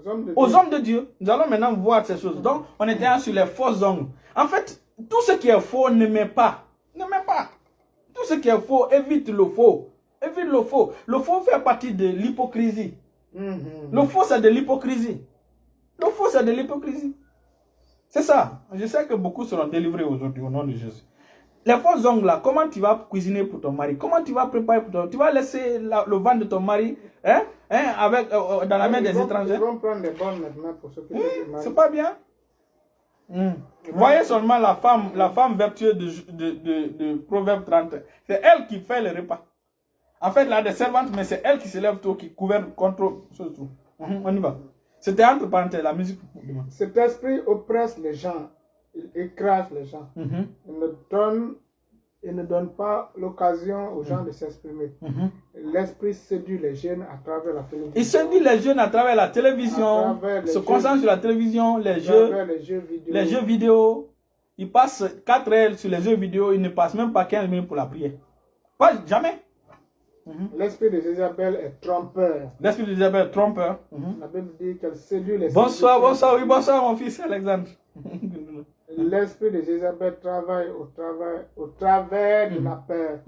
Speaker 1: hommes de Dieu. Nous allons maintenant voir ces choses. Donc, on était sur les faux ongles. En fait, tout ce qui est faux ne met pas. Ne met pas. Tout ce qui est faux, évite le faux. Évite le faux. Le faux fait partie de l'hypocrisie. Le faux, c'est de l'hypocrisie. Le faux, c'est de l'hypocrisie. C'est ça. Je sais que beaucoup seront délivrés aujourd'hui au nom de Jésus. Les faux ongles là, comment tu vas cuisiner pour ton mari? Comment tu vas préparer pour ton mari? Tu vas laisser le ventre de ton mari avec, dans la main des étrangers?
Speaker 2: Ils vont prendre des bonnes maintenant pour s'occuper du mari.
Speaker 1: C'est pas bien. Voyez seulement la femme vertueuse de Proverbe 30. C'est elle qui fait le repas. En fait, elle a des servantes, mais c'est elle qui se lève tôt, qui gouverne contre ce tout. On y va. C'était entre parenthèses, la musique.
Speaker 2: Cet esprit oppresse les gens. Il écrase les gens. Il ne donne pas l'occasion aux gens de s'exprimer. L'esprit séduit les jeunes à travers la télévision.
Speaker 1: Il séduit les jeunes à travers la télévision, se concentre sur la télévision, les jeux vidéo. Il passe 4 heures sur les jeux vidéo, il ne passe même pas 15 minutes pour la prière. Pas jamais.
Speaker 2: L'esprit de Jézabel est trompeur.
Speaker 1: L'esprit de Jézabel est trompeur.
Speaker 2: La Bible dit qu'elle séduit les
Speaker 1: Bonsoir, oui, bonsoir mon fils Alexandre.
Speaker 2: L'esprit de Jézabel travaille au travers de la peur.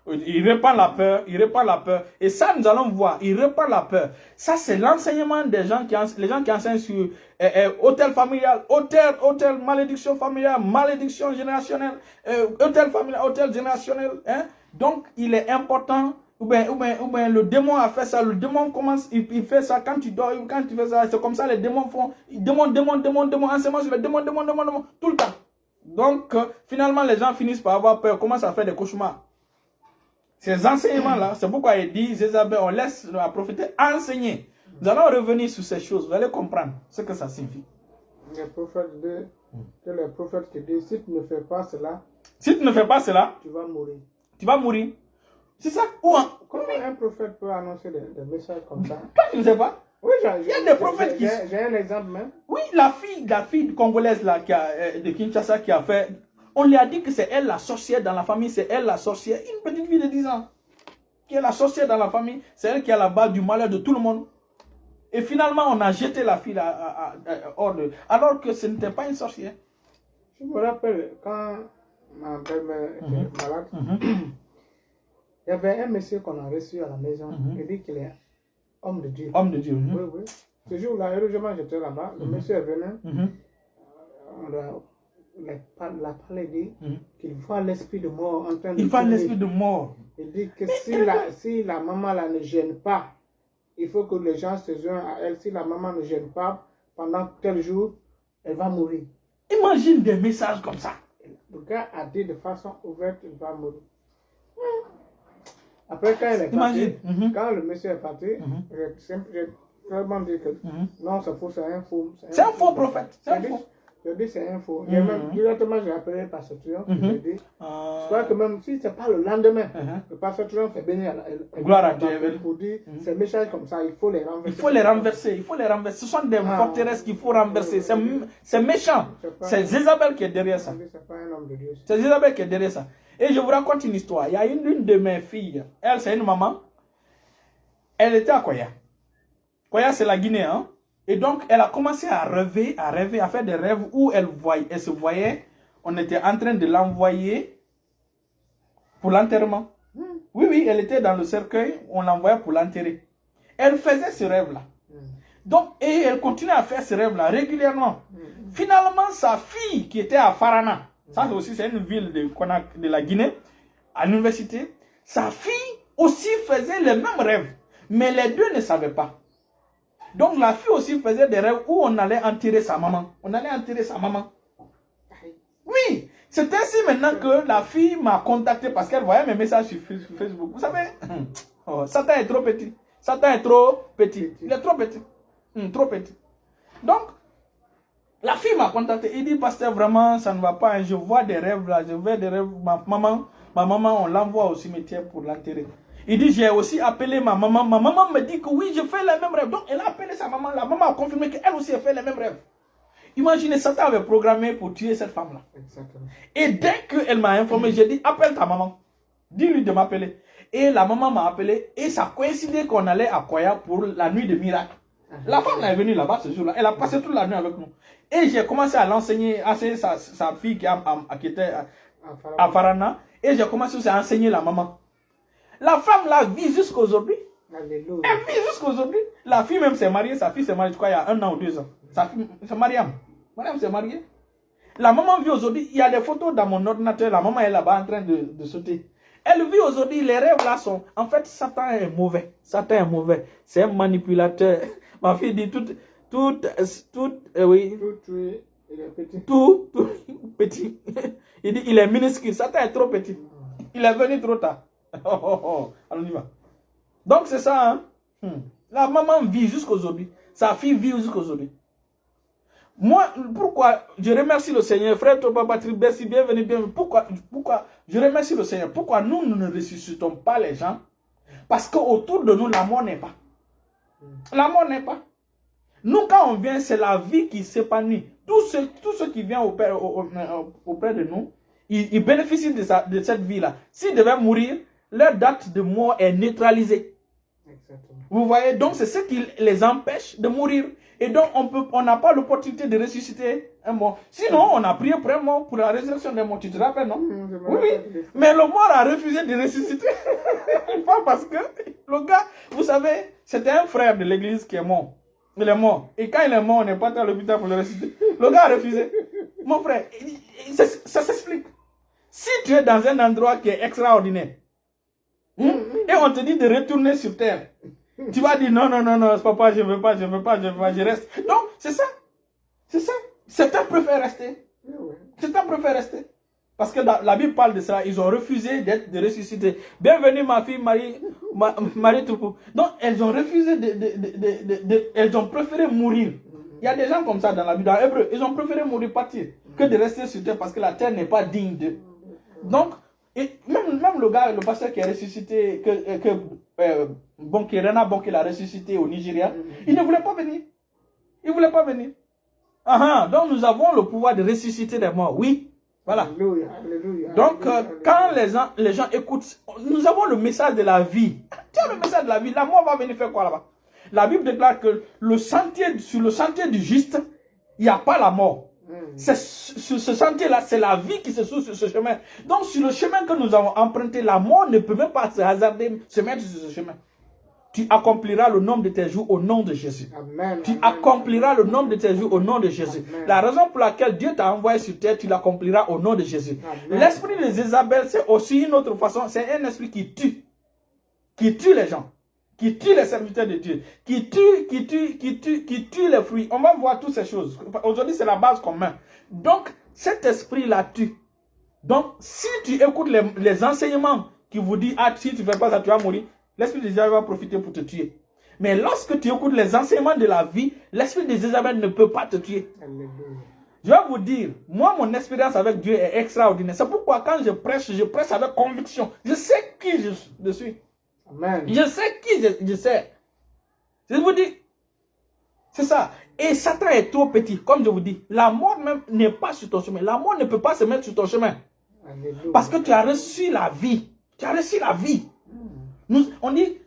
Speaker 1: Il répand la peur. Et ça, nous allons voir, il répand la peur. Ça, c'est l'enseignement des gens les gens qui enseignent sur hôtel familial, hôtel, malédiction familiale, malédiction générationnelle, hôtel familial, hôtel générationnel. Donc, il est important, ou bien le démon a fait ça, le démon commence, il fait ça quand tu dors, quand tu fais ça, c'est comme ça, les démons font, démon, enseignement sur le démon, tout le temps. Donc, finalement, les gens finissent par avoir peur, commencent à faire des cauchemars. Ces enseignements-là, c'est pourquoi il dit, Jézabel, on laisse la prophétesse enseigner. Nous allons revenir sur ces choses, vous allez comprendre ce que ça signifie.
Speaker 2: Les prophètes qui disent, si tu ne fais pas cela,
Speaker 1: tu
Speaker 2: vas mourir.
Speaker 1: Tu vas mourir. C'est ça?
Speaker 2: Comment un prophète peut annoncer des messages comme ça?
Speaker 1: Toi, tu ne sais pas?
Speaker 2: Oui,
Speaker 1: il y a des prophètes qui...
Speaker 2: J'ai un exemple même.
Speaker 1: Oui, la fille congolaise là, de Kinshasa qui a fait... On lui a dit que c'est elle la sorcière dans la famille, c'est elle la sorcière. Une petite fille de 10 ans qui est la sorcière dans la famille, c'est elle qui est à la base du malheur de tout le monde. Et finalement, on a jeté la fille hors de... Alors que ce n'était pas une sorcière.
Speaker 2: Je me rappelle quand ma belle-mère était malade, il y avait un monsieur qu'on a reçu à la maison. Il dit qu'il est homme de Dieu.
Speaker 1: Homme de Dieu.
Speaker 2: Oui, oui. Ce jour-là, heureusement, j'étais là-bas. Le monsieur est venu. On l'a parlé, dit qu'il voit l'esprit de mort en train de...
Speaker 1: Il voit l'esprit de mort.
Speaker 2: Il dit que si la maman là ne gêne pas, il faut que les gens se joignent à elle. Si la maman ne gêne pas, pendant tel jour, elle va mourir.
Speaker 1: Imagine des messages comme ça.
Speaker 2: Le gars a dit de façon ouverte, il va mourir. Après, quand il est parti, quand le monsieur est parti, j'ai vraiment dit que non, c'est faux, c'est un faux.
Speaker 1: C'est un faux prophète. C'est un faux.
Speaker 2: Je dis c'est un faux. Même directement, j'ai appelé Pasteur Triomphe. J'ai dit, je crois que même si ce n'est pas le lendemain, le Pasteur Triomphe fait bénir
Speaker 1: gloire à Dieu.
Speaker 2: Pour dire, ces messages comme ça, il faut les renverser.
Speaker 1: Il faut les renverser. Ce sont des forteresses qu'il faut renverser. C'est méchant. C'est Jézabel qui est derrière ça.
Speaker 2: C'est pas un homme de Dieu.
Speaker 1: C'est Jézabel qui est derrière ça. Et je vous raconte une histoire. Il y a une de mes filles. Elle, c'est une maman. Elle était à Koya. Koya, c'est la Guinée, hein. Et donc, elle a commencé à rêver, à faire des rêves où elle se voyait, on était en train de l'envoyer pour l'enterrement. Oui, elle était dans le cercueil, on l'envoyait pour l'enterrer. Elle faisait ce rêve-là. Donc, et elle continuait à faire ce rêve-là régulièrement. Finalement, sa fille qui était à Farana, ça aussi c'est une ville de la Guinée, à l'université, sa fille aussi faisait les mêmes rêves. Mais les deux ne savaient pas. Donc la fille aussi faisait des rêves où on allait enterrer sa maman. Oui, c'est ainsi maintenant que la fille m'a contacté parce qu'elle voyait mes messages sur Facebook. Vous savez, Satan est trop petit. Il est trop petit. Trop petit. Donc, la fille m'a contacté. Il dit, pasteur, vraiment, ça ne va pas. Je vois des rêves là. Je vois des rêves. Ma maman, on l'envoie au cimetière pour l'enterrer. Il dit, j'ai aussi appelé ma maman. Ma maman me dit que oui, je fais les mêmes rêves. Donc, elle a appelé sa maman. La maman a confirmé qu'elle aussi a fait les mêmes rêves. Imaginez, Satan avait programmé pour tuer cette femme-là. Et dès qu'elle m'a informé, j'ai dit, appelle ta maman. Dis-lui de m'appeler. Et la maman m'a appelé. Et ça coïncidait qu'on allait à Koya pour la nuit de miracle. La femme est venue là-bas ce jour-là. Elle a passé toute la nuit avec nous. Et j'ai commencé à l'enseigner, à sa fille qui était à Farana. Et j'ai commencé aussi à enseigner la maman. La femme la vit jusqu'aujourd'hui.
Speaker 2: Alléluia.
Speaker 1: Elle vit jusqu'aujourd'hui. La fille même s'est mariée. Sa fille s'est mariée, je crois, il y a 1 an ou 2 ans. Sa fille, c'est Mariam. Mariam s'est mariée. La maman vit aujourd'hui. Il y a des photos dans mon ordinateur. La maman est là-bas en train de sauter. Elle vit aujourd'hui. Les rêves là sont... En fait, Satan est mauvais. Satan est mauvais. C'est un manipulateur. Ma fille dit oui.
Speaker 2: Tout, il est petit.
Speaker 1: Tout petit. Il dit, il est minuscule. Satan est trop petit. Il est venu trop tard. Alors on y va. Donc c'est ça. Hein? La maman vit jusqu'aujourd'hui. Sa fille vit jusqu'aujourd'hui. Moi, pourquoi je remercie le Seigneur, frère Toba Patrick, merci, bienvenue, bienvenue. Pourquoi je remercie le Seigneur? Pourquoi nous ne ressuscitons pas les gens? Parce qu'autour de nous, la mort n'est pas. La mort n'est pas. Nous, quand on vient, c'est la vie qui s'épanouit. Tous ceux qui viennent auprès de nous, ils bénéficient de cette vie-là. S'ils devaient mourir, leur date de mort est neutralisée.
Speaker 2: Exactement.
Speaker 1: Vous voyez, donc c'est ce qui les empêche de mourir. Et donc, on n'a pas l'opportunité de ressusciter un mort. Sinon, on a prié pour un mort, pour la résurrection des morts. Tu te rappelles, non? Oui. Mais le mort a refusé de ressusciter. Pas parce que le gars, vous savez, c'était un frère de l'église qui est mort. Il est mort. Et quand il est mort, on n'est pas à l'hôpital pour le ressusciter. Le gars a refusé. Mon frère, ça s'explique. Si tu es dans un endroit qui est extraordinaire, et on te dit de retourner sur terre, tu vas dire non, papa, je veux pas, je reste. Donc, c'est ça. C'est ça. Certains préfèrent rester. Certains préfèrent rester. Parce que la Bible parle de ça. Ils ont refusé de ressusciter. Bienvenue ma fille Marie Toupou. Donc, elles ont refusé elles ont préféré mourir. Il y a des gens comme ça dans la Bible, dans Hébreu. Ils ont préféré mourir, partir, que de rester sur terre parce que la terre n'est pas digne d'eux. Donc, et même le gars, le pasteur qui a ressuscité, Rena Bonke l'a ressuscité au Nigeria, il ne voulait pas venir. Il ne voulait pas venir. Donc nous avons le pouvoir de ressusciter des morts. Oui. Voilà.
Speaker 2: Alléluia, alléluia,
Speaker 1: donc,
Speaker 2: alléluia,
Speaker 1: quand les gens écoutent, nous avons le message de la vie. Tiens, le message de la vie, la mort va venir faire quoi là-bas? La Bible déclare que sur le sentier du juste, il n'y a pas la mort. Sur ce sentier-là, c'est la vie qui se trouve sur ce chemin. Donc, sur le chemin que nous avons emprunté, la mort ne peut même pas se hasarder, se mettre sur ce chemin. Tu accompliras le nombre de tes jours au nom de Jésus.
Speaker 2: Amen,
Speaker 1: tu accompliras le nombre de tes jours au nom de Jésus. Amen. La raison pour laquelle Dieu t'a envoyé sur terre, tu l'accompliras au nom de Jésus. L'esprit de Jézabel, c'est aussi une autre façon. C'est un esprit qui tue les gens, qui tue les serviteurs de Dieu, qui tue les fruits. On va voir toutes ces choses. Aujourd'hui, c'est la base commune. Donc, cet esprit-là tue. Donc, si tu écoutes les enseignements qui vous disent, si tu ne fais pas ça, tu vas mourir, l'esprit de Jézabel va profiter pour te tuer. Mais lorsque tu écoutes les enseignements de la vie, l'esprit de Jézabel ne peut pas te tuer. Alléluia. Je vais vous dire, moi, mon expérience avec Dieu est extraordinaire. C'est pourquoi quand je prêche avec conviction. Je sais qui je suis. Amen. Je sais qui je sais. Je vous dis, c'est ça. Et Satan est trop petit, comme je vous dis. La mort même n'est pas sur ton chemin. La mort ne peut pas se mettre sur ton chemin. Alléluia. Parce que tu as reçu la vie. Tu as reçu la vie. On dit,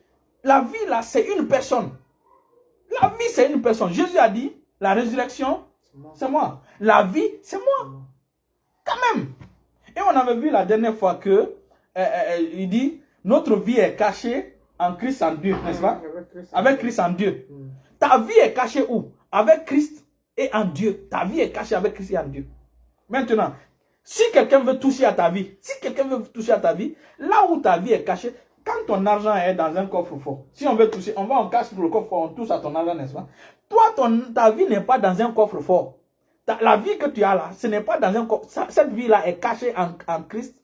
Speaker 1: la vie là, c'est une personne. La vie, c'est une personne. Jésus a dit, la résurrection, c'est moi. La vie, c'est moi. Quand même. Et on avait vu la dernière fois que, il dit, notre vie est cachée en Christ en Dieu, n'est-ce pas? Avec Christ en Dieu. Ta vie est cachée où? Avec Christ et en Dieu. Ta vie est cachée avec Christ et en Dieu. Maintenant, si quelqu'un veut toucher à ta vie, là où ta vie est cachée, quand ton argent est dans un coffre-fort, si on veut toucher, on cache pour le coffre-fort, on touche à ton argent, n'est-ce pas? Toi, ta vie n'est pas dans un coffre-fort. La vie que tu as là, ce n'est pas dans un coffre. Cette vie-là est cachée en Christ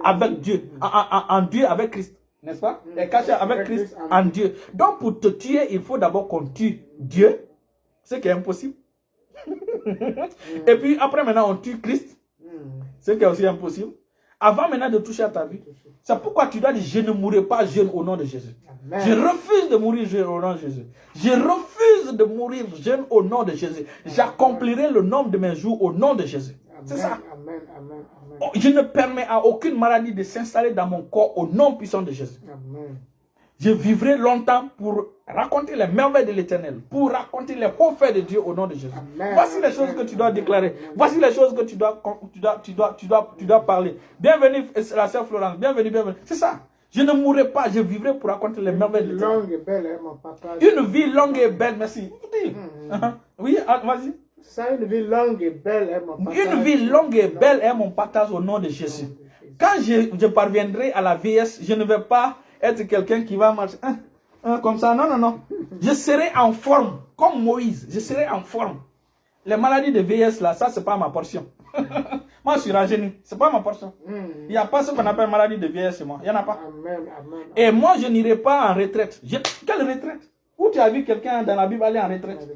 Speaker 1: avec Dieu. En Dieu avec Christ. N'est-ce pas? Elle est cachée avec Christ en Dieu. Donc, pour te tuer, il faut d'abord qu'on tue Dieu, ce qui est impossible. Et puis, après, maintenant, on tue Christ, ce qui est aussi impossible. Avant maintenant de toucher à ta vie. C'est pourquoi tu dois dire, je ne mourrai pas jeune au nom de Jésus. Amen. Je refuse de mourir jeune au nom de Jésus. Je refuse de mourir jeune au nom de Jésus. J'accomplirai le nombre de mes jours au nom de Jésus. C'est ça. Amen, amen, amen. Je ne permets à aucune maladie de s'installer dans mon corps au nom puissant de Jésus. Amen. Je vivrai longtemps pour raconter les merveilles de l'Éternel, pour raconter les hauts faits de Dieu au nom de Jésus. Amen. Voici les choses que tu dois déclarer. Voici les choses que tu dois parler. Bienvenue, la sœur Florence. Bienvenue. C'est ça. Je ne mourrai pas, je vivrai pour raconter les merveilles de Dieu.
Speaker 2: Longue et belle est mon partage.
Speaker 1: Une vie longue et belle, merci. Oui, vas-y.
Speaker 2: Ça, une vie longue et belle est mon partage.
Speaker 1: Une vie longue et belle est mon partage au nom de Jésus. Quand je parviendrai à la vieillesse, je ne vais pas être quelqu'un qui va marcher comme ça. Non, non, non. Je serai en forme, comme Moïse. Je serai en forme. Les maladies de vieillesse, là, ça, c'est pas ma portion. Moi, je suis rajeuni. C'est pas ma portion. Il n'y a pas ce qu'on appelle maladie de vieillesse chez moi. Il n'y en a pas.
Speaker 2: Amen, amen,
Speaker 1: Et moi, je n'irai pas en retraite. Quelle retraite? Où tu as vu quelqu'un dans la Bible aller en retraite?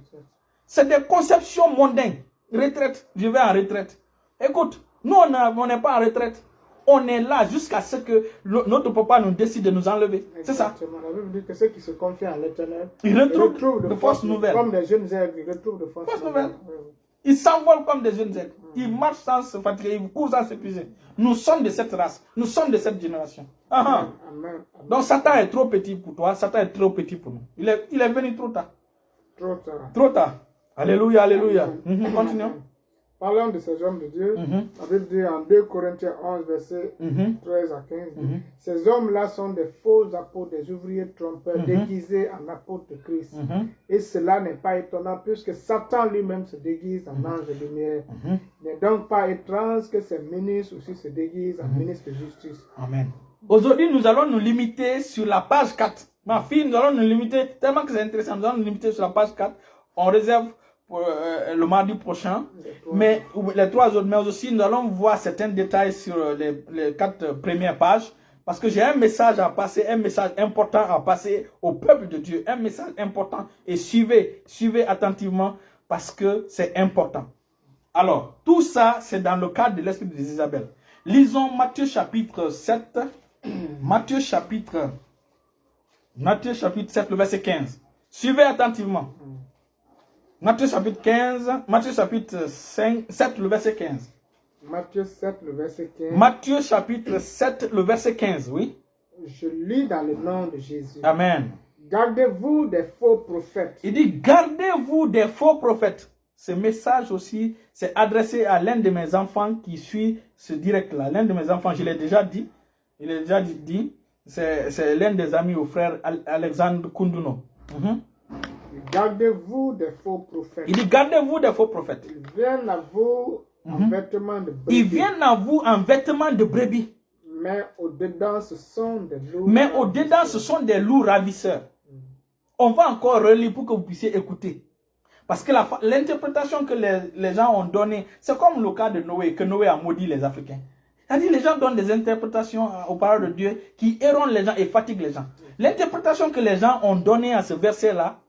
Speaker 1: C'est des conceptions mondaines. Retraite, je vais en retraite. Écoute, nous, on n'est pas en retraite. On est là jusqu'à ce que notre papa nous décide de nous enlever. C'est ça.
Speaker 2: La Bible dit que ceux qui se confient en l'Éternel,
Speaker 1: Ils retrouvent de fausses nouvelles.
Speaker 2: Comme des jeunes aigles, ils retrouvent de fausses nouvelles.
Speaker 1: Ils s'envolent comme des jeunes aigles. Ils marchent sans se fatiguer, ils courent sans s'épuiser. Nous sommes de cette race. Nous sommes de cette génération.
Speaker 2: Amen, amen.
Speaker 1: Donc Satan est trop petit pour toi. Satan est trop petit pour nous. Il est venu trop tard.
Speaker 2: Trop tard.
Speaker 1: Trop tard. Alléluia, alléluia. Continuons.
Speaker 2: Parlant de ces hommes de Dieu, la Bible dit en 2 Corinthiens 11, versets 13 à 15, ces hommes-là sont des faux apôtres, des ouvriers trompeurs, déguisés en apôtres de Christ. Et cela n'est pas étonnant, puisque Satan lui-même se déguise en ange de lumière. Il n'est donc pas étrange que ses ministres aussi se déguisent en ministres de justice.
Speaker 1: Amen. Aujourd'hui, nous allons nous limiter sur la page 4. Ma fille, nous allons nous limiter, tellement que c'est intéressant, nous allons nous limiter sur la page 4. On réserve pour le mardi prochain, mais les 3 autres, mais aussi nous allons voir certains détails sur les 4 premières pages, parce que j'ai un message à passer, un message important à passer au peuple de Dieu, un message important, et suivez attentivement, parce que c'est important. Alors, tout ça, c'est dans le cadre de l'esprit d'Isabelle. Lisons Matthieu chapitre 7, Matthieu chapitre 7, le verset 15. Suivez attentivement. Matthieu chapitre 7, le verset 15.
Speaker 2: Matthieu 7, le verset 15.
Speaker 1: Matthieu chapitre 7, le verset 15, oui.
Speaker 2: Je lis dans le nom de Jésus.
Speaker 1: Amen.
Speaker 2: Gardez-vous des faux prophètes.
Speaker 1: Il dit, gardez-vous des faux prophètes. Ce message aussi, c'est adressé à l'un de mes enfants qui suit ce direct-là. L'un de mes enfants, je l'ai déjà dit. C'est l'un des amis au frère Alexandre Kunduno.
Speaker 2: Gardez-vous des faux prophètes.
Speaker 1: Il dit, gardez-vous des faux prophètes.
Speaker 2: Ils viennent à vous en vêtements de brebis.
Speaker 1: Ils viennent à vous en vêtements de brebis.
Speaker 2: Mais au-dedans, ce sont des loups.
Speaker 1: Mais au-dedans, ce sont des loups ravisseurs. On va encore relire pour que vous puissiez écouter. Parce que l'interprétation que les gens ont donnée, c'est comme le cas de Noé, que Noé a maudit les Africains. C'est-à-dire les gens donnent des interprétations aux paroles de Dieu qui éronnent les gens et fatiguent les gens. L'interprétation que les gens ont donnée à ce verset-là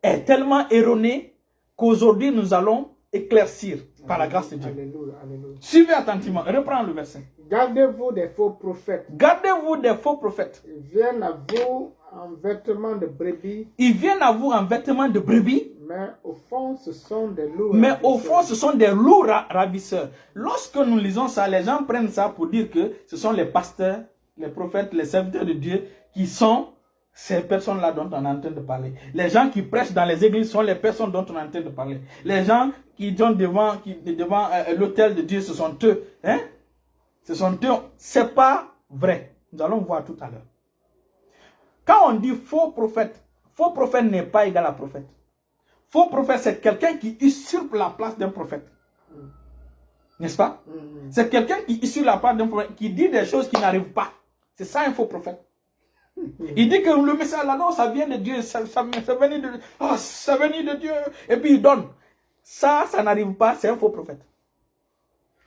Speaker 1: est tellement erronée qu'aujourd'hui nous allons éclaircir par la grâce de Dieu.
Speaker 2: Alléluia, alléluia.
Speaker 1: Suivez attentivement, reprends le verset.
Speaker 2: Gardez-vous des faux prophètes.
Speaker 1: Gardez-vous des faux prophètes.
Speaker 2: Ils viennent à vous en vêtements de brebis.
Speaker 1: Ils viennent à vous en vêtements de brebis.
Speaker 2: Mais au fond, ce sont des loups.
Speaker 1: Mais au fond, ce sont des loups ravisseurs. Lorsque nous lisons ça, les gens prennent ça pour dire que ce sont les pasteurs, les prophètes, les serviteurs de Dieu qui sont ces personnes-là dont on est en train de parler. Les gens qui prêchent dans les églises sont les personnes dont on est en train de parler. Les gens qui sont devant l'autel de Dieu, ce sont eux. Hein? Ce sont eux. C'est pas vrai. Nous allons voir tout à l'heure. Quand on dit faux prophète n'est pas égal à prophète. Faux prophète, c'est quelqu'un qui usurpe la place d'un prophète. N'est-ce pas? C'est quelqu'un qui usurpe la place d'un prophète, qui dit des choses qui n'arrivent pas. C'est ça un faux prophète. Il dit que le message là, non, ça vient de Dieu, ça vient de Dieu, et puis il donne. Ça n'arrive pas, c'est un faux prophète.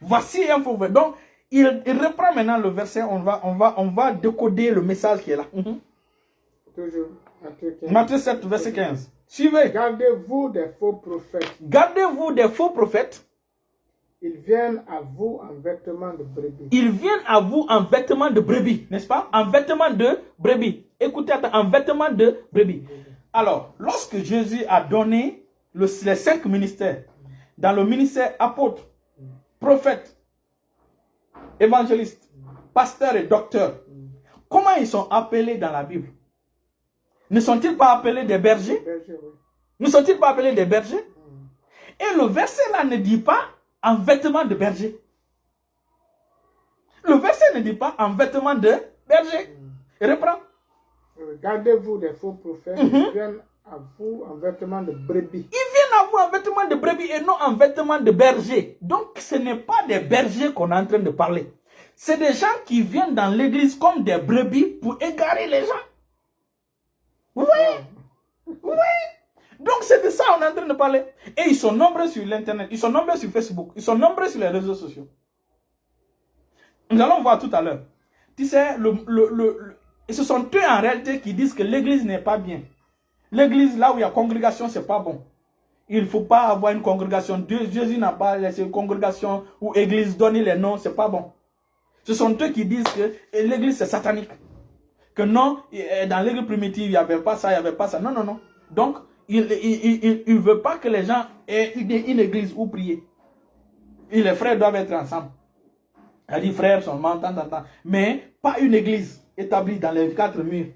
Speaker 1: Voici un faux prophète. Donc, il reprend maintenant le verset, on va décoder le message qui est là.
Speaker 2: Toujours.
Speaker 1: Matthieu 7, verset 15. Suivez.
Speaker 2: Gardez-vous des faux prophètes.
Speaker 1: Gardez-vous des faux prophètes.
Speaker 2: Ils viennent à vous en vêtements de brebis.
Speaker 1: Ils viennent à vous en vêtements de brebis, n'est-ce pas? En vêtements de brebis. Écoutez, en vêtements de brebis. Alors, lorsque Jésus a donné les 5 ministères, dans le ministère apôtre, prophète, évangéliste, pasteur et docteur, comment ils sont appelés dans la Bible? Ne sont-ils pas appelés des bergers? Ne sont-ils pas appelés des bergers? Et le verset là ne dit pas en vêtements de berger. Le verset ne dit pas en vêtements de berger. Reprends.
Speaker 2: Gardez-vous des faux prophètes qui viennent à vous en vêtements de brebis.
Speaker 1: Ils viennent à vous en vêtements de brebis et non en vêtements de berger. Donc, ce n'est pas des bergers qu'on est en train de parler. C'est des gens qui viennent dans l'église comme des brebis pour égarer les gens. Vous voyez? Vous voyez? Donc, c'est de ça qu'on est en train de parler. Et ils sont nombreux sur l'Internet. Ils sont nombreux sur Facebook. Ils sont nombreux sur les réseaux sociaux. Nous allons voir tout à l'heure. Tu sais, et ce sont eux en réalité qui disent que l'église n'est pas bien. L'église, là où il y a congrégation, c'est pas bon. Il ne faut pas avoir une congrégation. Jésus n'a pas laissé une congrégation ou église donner les noms, c'est pas bon. Ce sont eux qui disent que l'église c'est satanique. Que non, dans l'église primitive, il n'y avait pas ça, il n'y avait pas ça. Non, non, non. Donc, il ne veut pas que les gens aient une église où prier. Et les frères doivent être ensemble. Il dit frères seulement, tant. Mais pas une église établie dans les 4 murs.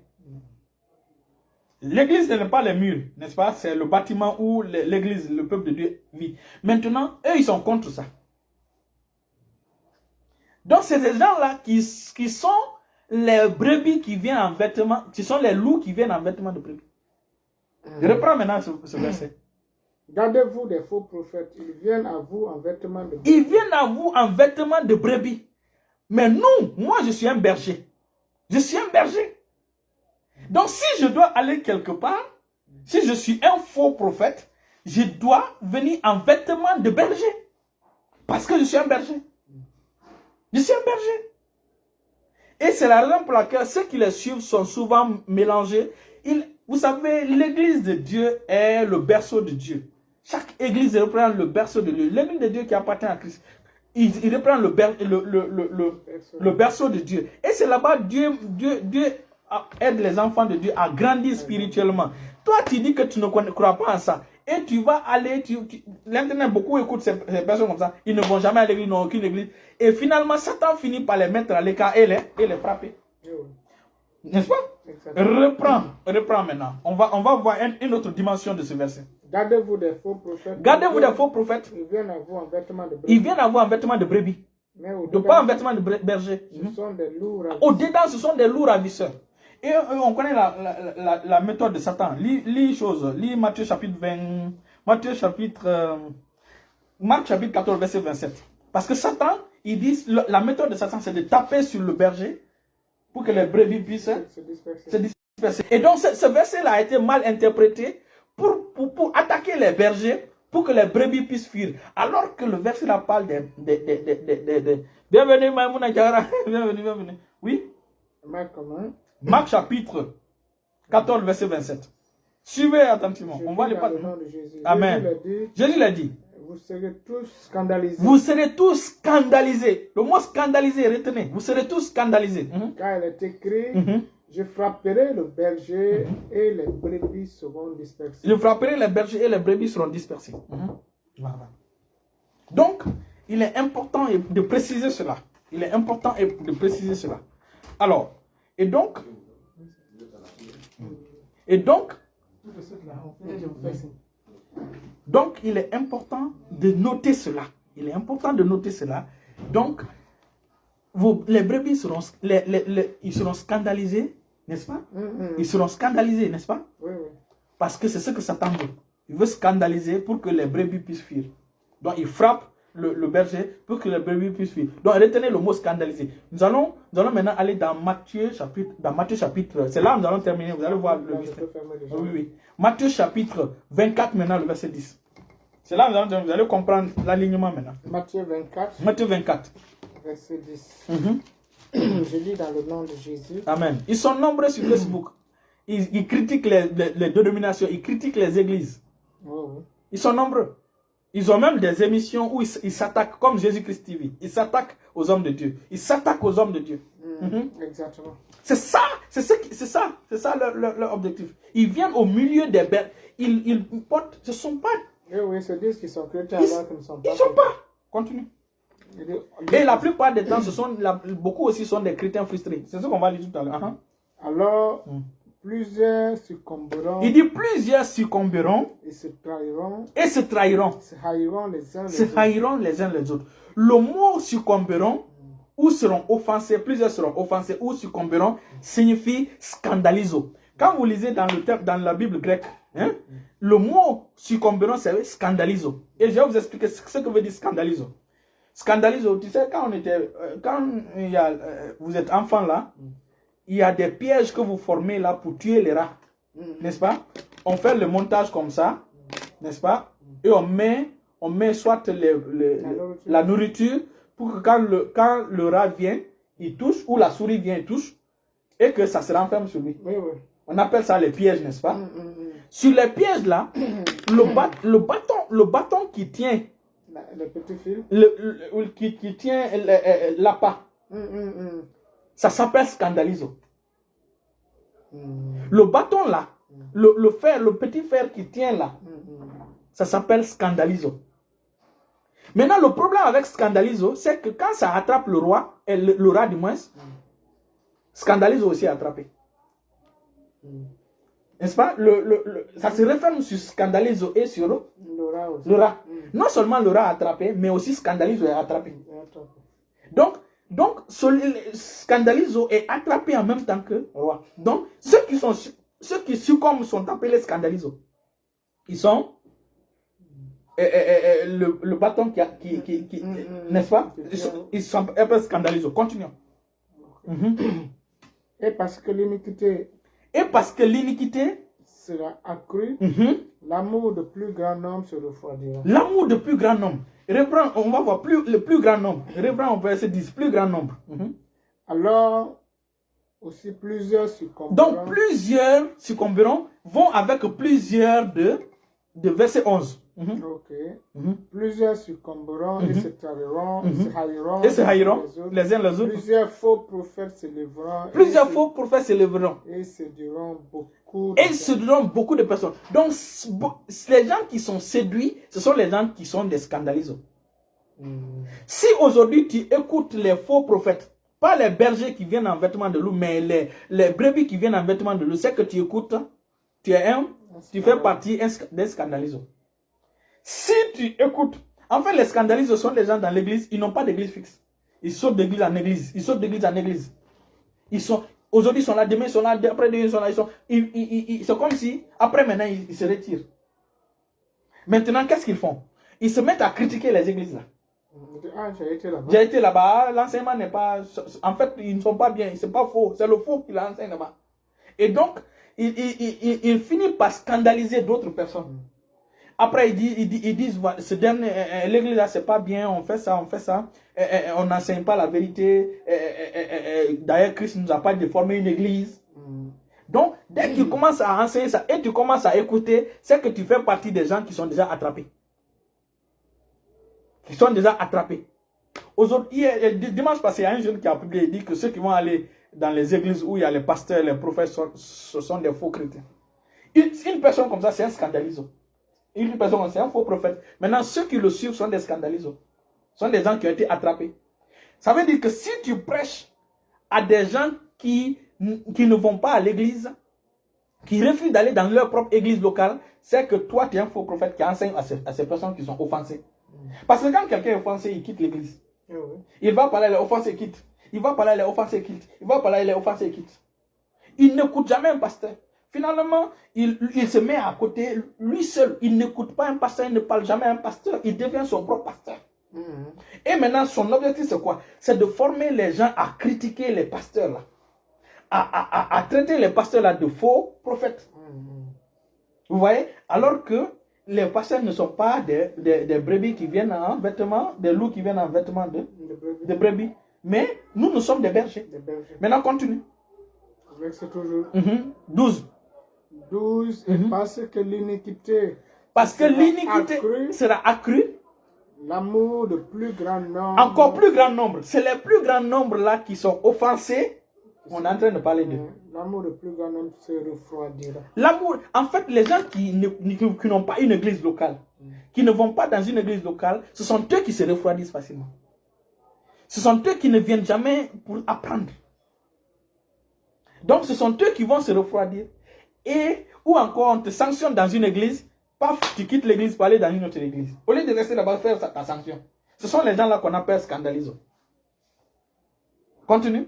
Speaker 1: L'église, ce n'est pas les murs, n'est-ce pas? C'est le bâtiment où l'église, le peuple de Dieu vit. Maintenant, eux, ils sont contre ça. Donc, c'est ces gens-là qui sont les brebis qui viennent en vêtements, qui sont les loups qui viennent en vêtements de brebis. Je reprends maintenant ce verset.
Speaker 2: Gardez-vous des faux prophètes, ils viennent à vous en vêtements de brebis.
Speaker 1: Ils viennent à vous en vêtements de brebis. Mais nous, moi, je suis un berger. Je suis un berger. Donc, si je dois aller quelque part, si je suis un faux prophète, je dois venir en vêtements de berger. Parce que je suis un berger. Je suis un berger. Et c'est la raison pour laquelle ceux qui les suivent sont souvent mélangés. Vous savez, l'église de Dieu est le berceau de Dieu. Chaque église reprend le berceau de Dieu. L'église de Dieu qui appartient à Christ, il reprend le berceau de Dieu. Et c'est là-bas Dieu aide les enfants de Dieu à grandir spirituellement. Toi, tu dis que tu ne crois pas en ça. Et tu vas aller, l'Internet, beaucoup écoutent ces personnes comme ça. Ils ne vont jamais à l'église, ils n'ont aucune église. Et finalement, Satan finit par les mettre à l'écart et les frapper. N'est-ce pas? Reprends maintenant. On va voir une autre dimension de ce verset.
Speaker 2: Gardez-vous des faux prophètes.
Speaker 1: Gardez-vous des faux prophètes.
Speaker 2: Ils viennent à vous en vêtements de brebis.
Speaker 1: Ils viennent à vous en vêtements de brebis.
Speaker 2: Mais
Speaker 1: Donc pas en vêtements de berger.
Speaker 2: Ce sont des loups ravisseurs.
Speaker 1: Au-dedans, ce sont des loups ravisseurs. Et on connaît la méthode de Satan. Lis Matthieu chapitre 20, Marc chapitre 14, verset 27. Parce que Satan, il dit, la méthode de Satan, c'est de taper sur le berger pour que les brebis puissent se disperser. Et donc, ce verset-là a été mal interprété pour attaquer les bergers, pour que les brebis puissent fuir. Alors que le verset-là parle des bienvenue, Maïmouna Diara. Bienvenue. Oui? Marc chapitre 14, verset 27. Suivez attentivement. On va les parler. Amen. Jésus l'a dit.
Speaker 2: Vous serez tous scandalisés.
Speaker 1: Vous serez tous scandalisés. Le mot scandalisé, retenez. Vous serez tous scandalisés.
Speaker 2: Car il est écrit, je frapperai le berger et les brebis seront dispersées.
Speaker 1: Je frapperai les bergers et les brebis seront dispersées. Voilà. Donc, il est important de préciser cela. Il est important de préciser cela. Alors, et donc, il est important de noter cela. Il est important de noter cela. Donc, les brebis seront, ils seront scandalisés, n'est-ce pas? Ils seront scandalisés, n'est-ce pas?
Speaker 2: Oui.
Speaker 1: Parce que c'est ce que Satan veut. Il veut scandaliser pour que les brebis puissent fuir. Donc, il frappe le berger pour que les brebis puissent fuir. Donc, retenez le mot scandaliser. Nous allons maintenant aller dans Matthieu chapitre. C'est là que nous allons terminer. Vous allez voir le mystère. Oui. Matthieu chapitre 24, maintenant, le verset 10. C'est là que vous allez comprendre l'alignement maintenant.
Speaker 2: Matthieu 24.
Speaker 1: Matthieu 24.
Speaker 2: Verset 10. Je lis dans le nom de Jésus.
Speaker 1: Amen. Ils sont nombreux sur Facebook. Ils critiquent les dénominations. Ils critiquent les églises. Ils sont nombreux. Ils ont même des émissions où ils s'attaquent, comme Jésus-Christ TV. Ils s'attaquent aux hommes de Dieu. Ils s'attaquent aux hommes de Dieu.
Speaker 2: Exactement.
Speaker 1: C'est ça leur objectif. Ils viennent au milieu des bêtes. Ils portent, ce ne sont pas.
Speaker 2: Oui, ils se disent qu'ils sont chrétiens alors qu'ils ne sont pas.
Speaker 1: Ils ne sont pas. Continue. Et la plupart des temps, beaucoup aussi sont des chrétiens frustrés. C'est ce qu'on va lire tout à l'heure.
Speaker 2: Alors, plusieurs succomberont.
Speaker 1: Il dit plusieurs succomberont.
Speaker 2: Et se trahiront.
Speaker 1: Se
Speaker 2: haïront les uns
Speaker 1: les autres. Le mot succomberont ou seront offensés, plusieurs seront offensés ou succomberont, signifie scandalizo. Quand vous lisez dans la Bible grecque, hein, le mot succomberont, c'est scandalizo. Et je vais vous expliquer ce que veut dire scandalizo. Scandalizo, tu sais, quand vous êtes enfant là, il y a des pièges que vous formez là pour tuer les rats. N'est-ce pas? On fait le montage comme ça, n'est-ce pas? Et on met soit la nourriture pour que quand le rat vient, il touche, ou la souris vient, il touche, et que ça se renferme sur lui.
Speaker 2: Oui, oui.
Speaker 1: On appelle ça les pièges, n'est-ce pas? Sur les pièges là, le bâton qui tient
Speaker 2: le petit fil,
Speaker 1: qui tient l'appât, ça s'appelle scandalizo. Le bâton là, le petit fer qui tient là, ça s'appelle scandalizo. Maintenant, le problème avec scandalizo, c'est que quand ça attrape le roi, le rat du moins, scandalizo aussi est attrapé. N'est-ce pas? Ça se referme sur scandalizo et sur le rat. Non seulement le rat est attrapé, mais aussi scandalizo est attrapé. Donc scandalizo est attrapé en même temps que roi. Donc, ceux qui succombent sont appelés scandalizo. Ils sont le bâton qui n'est-ce pas? Ils sont appelés scandalizo. Continuons.
Speaker 2: Et parce que l'iniquité sera accrue, l'amour de plus grand nombre se refroidira.
Speaker 1: L'amour de plus grand nombre. On va voir le plus grand nombre. Reprends au verset 10, plus grand nombre.
Speaker 2: Alors, aussi plusieurs succomberont.
Speaker 1: Donc, plusieurs succomberont vont avec plusieurs de verset 11.
Speaker 2: Ok. Plusieurs succomberont et se trahiront,
Speaker 1: et se haïront les uns les autres.
Speaker 2: Plusieurs faux prophètes s'élèveront.
Speaker 1: Plusieurs faux prophètes s'élèveront.
Speaker 2: Et séduiront beaucoup
Speaker 1: de personnes. Donc, les gens qui sont séduits, ce sont les gens qui sont des scandalisés. Si aujourd'hui tu écoutes les faux prophètes, pas les bergers qui viennent en vêtements de loup, mais les brebis qui viennent en vêtements de loup, c'est que tu écoutes, tu fais partie des scandalisés. Si tu écoutes, en fait les scandalisés sont des gens dans l'église, ils n'ont pas d'église fixe. Ils sautent d'église en église, ils sautent d'église en église. Aujourd'hui ils sont là, demain ils sont là, après demain ils sont là, c'est comme si, après maintenant ils se retirent. Maintenant qu'est-ce qu'ils font? Ils se mettent à critiquer les églises là. J'ai été là-bas, l'enseignement n'est pas, en fait ils ne sont pas bien, c'est pas faux, c'est le faux qui l'enseigne là-bas. Et donc, ils finissent par scandaliser d'autres personnes. Après, ils disent, l'église là, c'est pas bien, on fait ça, on n'enseigne pas la vérité. D'ailleurs, Christ ne nous a pas déformé une église. Donc, dès qu'ils commencent à enseigner ça et tu commences à écouter, c'est que tu fais partie des gens qui sont déjà attrapés. Aujourd'hui, dimanche passé, il y a un jeune qui a publié, il dit que ceux qui vont aller dans les églises où il y a les pasteurs, les prophètes, ce sont des faux chrétiens. Une personne comme ça, c'est un scandalisant. Une personne, c'est un faux prophète. Maintenant, ceux qui le suivent sont des scandalisants. Sont des gens qui ont été attrapés. Ça veut dire que si tu prêches à des gens qui ne vont pas à l'église, qui refusent d'aller dans leur propre église locale, c'est que toi, tu es un faux prophète qui enseigne à ces personnes qui sont offensées. Parce que quand quelqu'un est offensé, il quitte l'église. Il va parler, il est offensé, il quitte. Il va parler, il est offensé, il quitte. Il va parler, il est offensé, il quitte. Il n'écoute jamais un pasteur. Finalement, il se met à côté, lui seul. Il n'écoute pas un pasteur, il ne parle jamais à un pasteur. Il devient son propre pasteur. Et maintenant, son objectif, c'est quoi? C'est de former les gens à critiquer les pasteurs là. À traiter les pasteurs là de faux prophètes. Vous voyez? Alors que les pasteurs ne sont pas des brebis qui viennent en vêtements, des loups qui viennent en vêtements de brebis. Mais nous sommes des bergers. Maintenant, continue.
Speaker 2: Verset toujours.
Speaker 1: 12.
Speaker 2: 12. Et parce que l'iniquité
Speaker 1: sera accrue.
Speaker 2: L'amour de plus grand nombre.
Speaker 1: Encore plus grand nombre. C'est les plus grands nombres là qui sont offensés. On est en train de parler de.
Speaker 2: L'amour de plus grand nombre se refroidira.
Speaker 1: L'amour, en fait, les gens qui n'ont pas une église locale, qui ne vont pas dans une église locale, ce sont eux qui se refroidissent facilement. Ce sont eux qui ne viennent jamais pour apprendre. Donc, ce sont eux qui vont se refroidir. Ou encore, on te sanctionne dans une église, paf, tu quittes l'église pour aller dans une autre église. Au lieu de rester là-bas faire ta sanction. Ce sont les gens-là qu'on appelle scandalisés. Continue.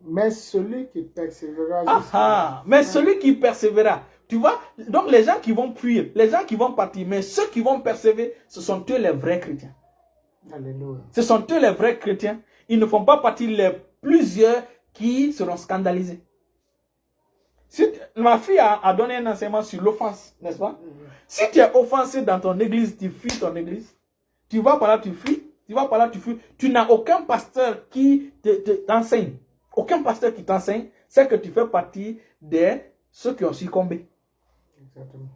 Speaker 2: Mais celui qui persévérera
Speaker 1: Mais celui qui persévérera. Tu vois, donc les gens qui vont fuir, les gens qui vont partir, mais ceux qui vont persévérer, ce sont eux les vrais chrétiens.
Speaker 2: Alléluia.
Speaker 1: Ce sont eux les vrais chrétiens. Ils ne font pas partie les plusieurs qui seront scandalisés. Si ma fille a donné un enseignement sur l'offense, n'est-ce pas? Si tu es offensé dans ton église, tu fuis ton église. Tu vas par là, tu fuis. Tu vas par là, tu fuis. Tu n'as aucun pasteur qui t'enseigne. Aucun pasteur qui t'enseigne. C'est que tu fais partie de ceux qui ont succombé.
Speaker 2: Exactement.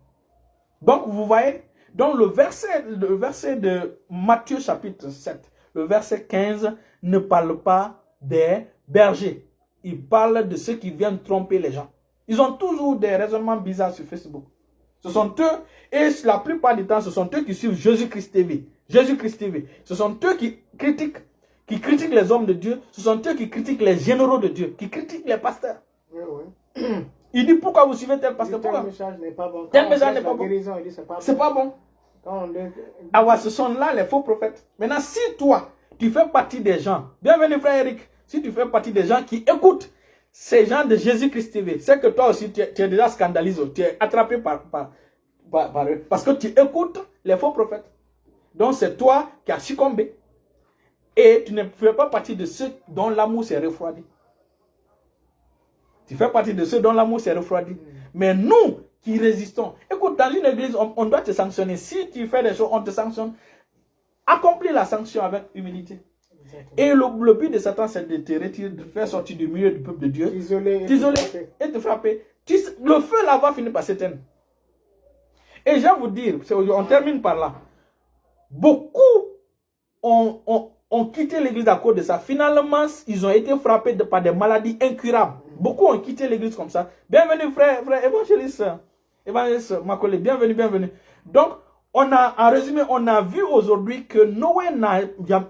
Speaker 1: Donc, vous voyez, donc le verset de Matthieu chapitre 7, le verset 15 ne parle pas des bergers. Il parle de ceux qui viennent tromper les gens. Ils ont toujours des raisonnements bizarres sur Facebook. Ce sont eux, et la plupart du temps, ce sont eux qui suivent Jésus-Christ TV. Jésus-Christ TV. Ce sont eux qui critiquent les hommes de Dieu. Ce sont eux qui critiquent les généraux de Dieu, qui critiquent les pasteurs.
Speaker 2: Oui, oui.
Speaker 1: Il dit pourquoi vous suivez tel pasteur?
Speaker 2: Tel message n'est pas bon.
Speaker 1: Tel message n'est pas bon.
Speaker 2: Guérison, il dit c'est pas bon.
Speaker 1: C'est pas bon. Ah ouais, ce sont là les faux prophètes. Maintenant, si toi, tu fais partie des gens, bienvenue frère Eric, si tu fais partie des gens qui écoutent ces gens de Jésus-Christ TV, c'est que toi aussi, tu es déjà scandalisé, tu es attrapé par eux. Parce que tu écoutes les faux prophètes. Donc, c'est toi qui as succombé. Et tu ne fais pas partie de ceux dont l'amour s'est refroidi. Tu fais partie de ceux dont l'amour s'est refroidi. Mais nous qui résistons, écoute, dans une église, on doit te sanctionner. Si tu fais des choses, on te sanctionne. Accomplis la sanction avec humilité. Et le but de Satan, c'est de te retirer, de te faire sortir du milieu du peuple de Dieu, t'isoler et te frapper. Le feu là va finir par s'éteindre. Et je vais vous dire, on termine par là. Beaucoup ont quitté l'église à cause de ça. Finalement, ils ont été frappés par des maladies incurables. Beaucoup ont quitté l'église comme ça. Bienvenue frère évangéliste Macaulay, bienvenue. Donc, en résumé, on a vu aujourd'hui que Noé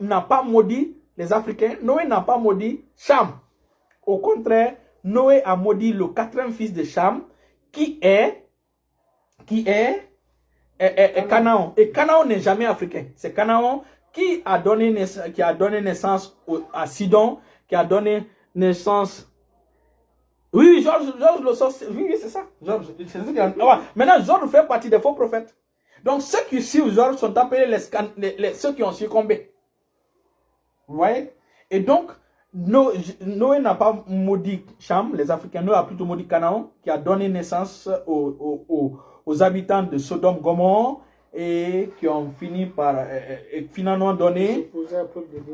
Speaker 1: n'a pas maudit les Africains. Noé n'a pas maudit Cham. Au contraire, Noé a maudit le 4e fils de Cham, qui est Canaan. Et Canaan n'est jamais africain. C'est Canaan qui a donné naissance à Sidon, qui a donné naissance... Oui, Georges le sorcier. Oui, c'est ça. Georges. Maintenant, Georges fait partie des faux prophètes. Donc, ceux qui suivent Georges sont appelés ceux qui ont succombé. Vous voyez? Et donc, Noé n'a pas maudit Cham, les Africains. Noé a plutôt maudit Canaan, qui a donné naissance aux habitants de Sodome, Gomorrhe, et qui ont fini par finalement donner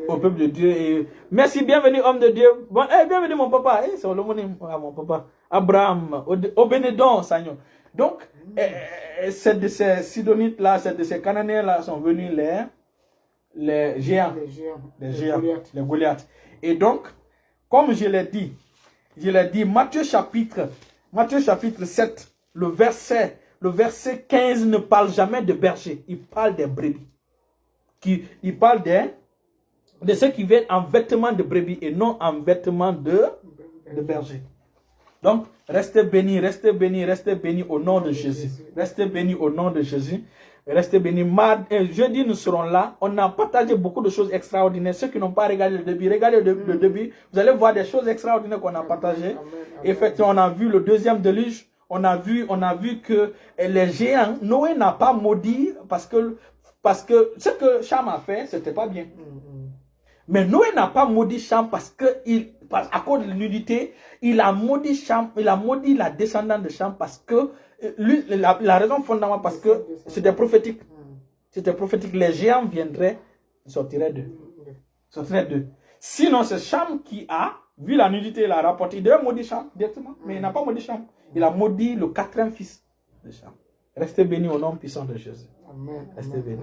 Speaker 1: au peuple de Dieu. Et merci, bienvenue homme de Dieu. Bon, bienvenue mon papa. C'est l'homonyme à mon papa. Abraham, au Bénédon, Seigneur. Donc, c'est de ces Sidonites là, c'est de ces Cananéens là sont venus les géants. Les Goliaths. Et donc, comme je l'ai dit, Matthieu chapitre 7, le verset 15 ne parle jamais de berger, il parle des brebis. Il parle de ceux qui viennent en vêtements de brebis et non en vêtements de berger. Donc, restez bénis au nom de Jésus. Restez bénis au nom de Jésus. Restez bénis. Jeudi, nous serons là. On a partagé beaucoup de choses extraordinaires. Ceux qui n'ont pas regardé le début, regardez le début. Vous allez voir des choses extraordinaires qu'on a partagées. Effectivement, on a vu le deuxième déluge. On a vu que les géants, Noé n'a pas maudit parce que ce que Cham a fait, c'était pas bien. Mais Noé n'a pas maudit Cham à cause de l'unité, il a maudit Cham, il a maudit la descendante de Cham parce que la raison fondamentale, parce que c'était prophétique. C'était prophétique. Les géants viendraient, sortiraient d'eux. Sinon, c'est Cham qui a vu la nudité, il a rapporté. Il devait maudire Cham directement, mais il n'a pas maudit Cham. Il a maudit le 4e fils de Cham. Restez bénis au nom puissant de Jésus.
Speaker 2: Amen.
Speaker 1: Restez bénis.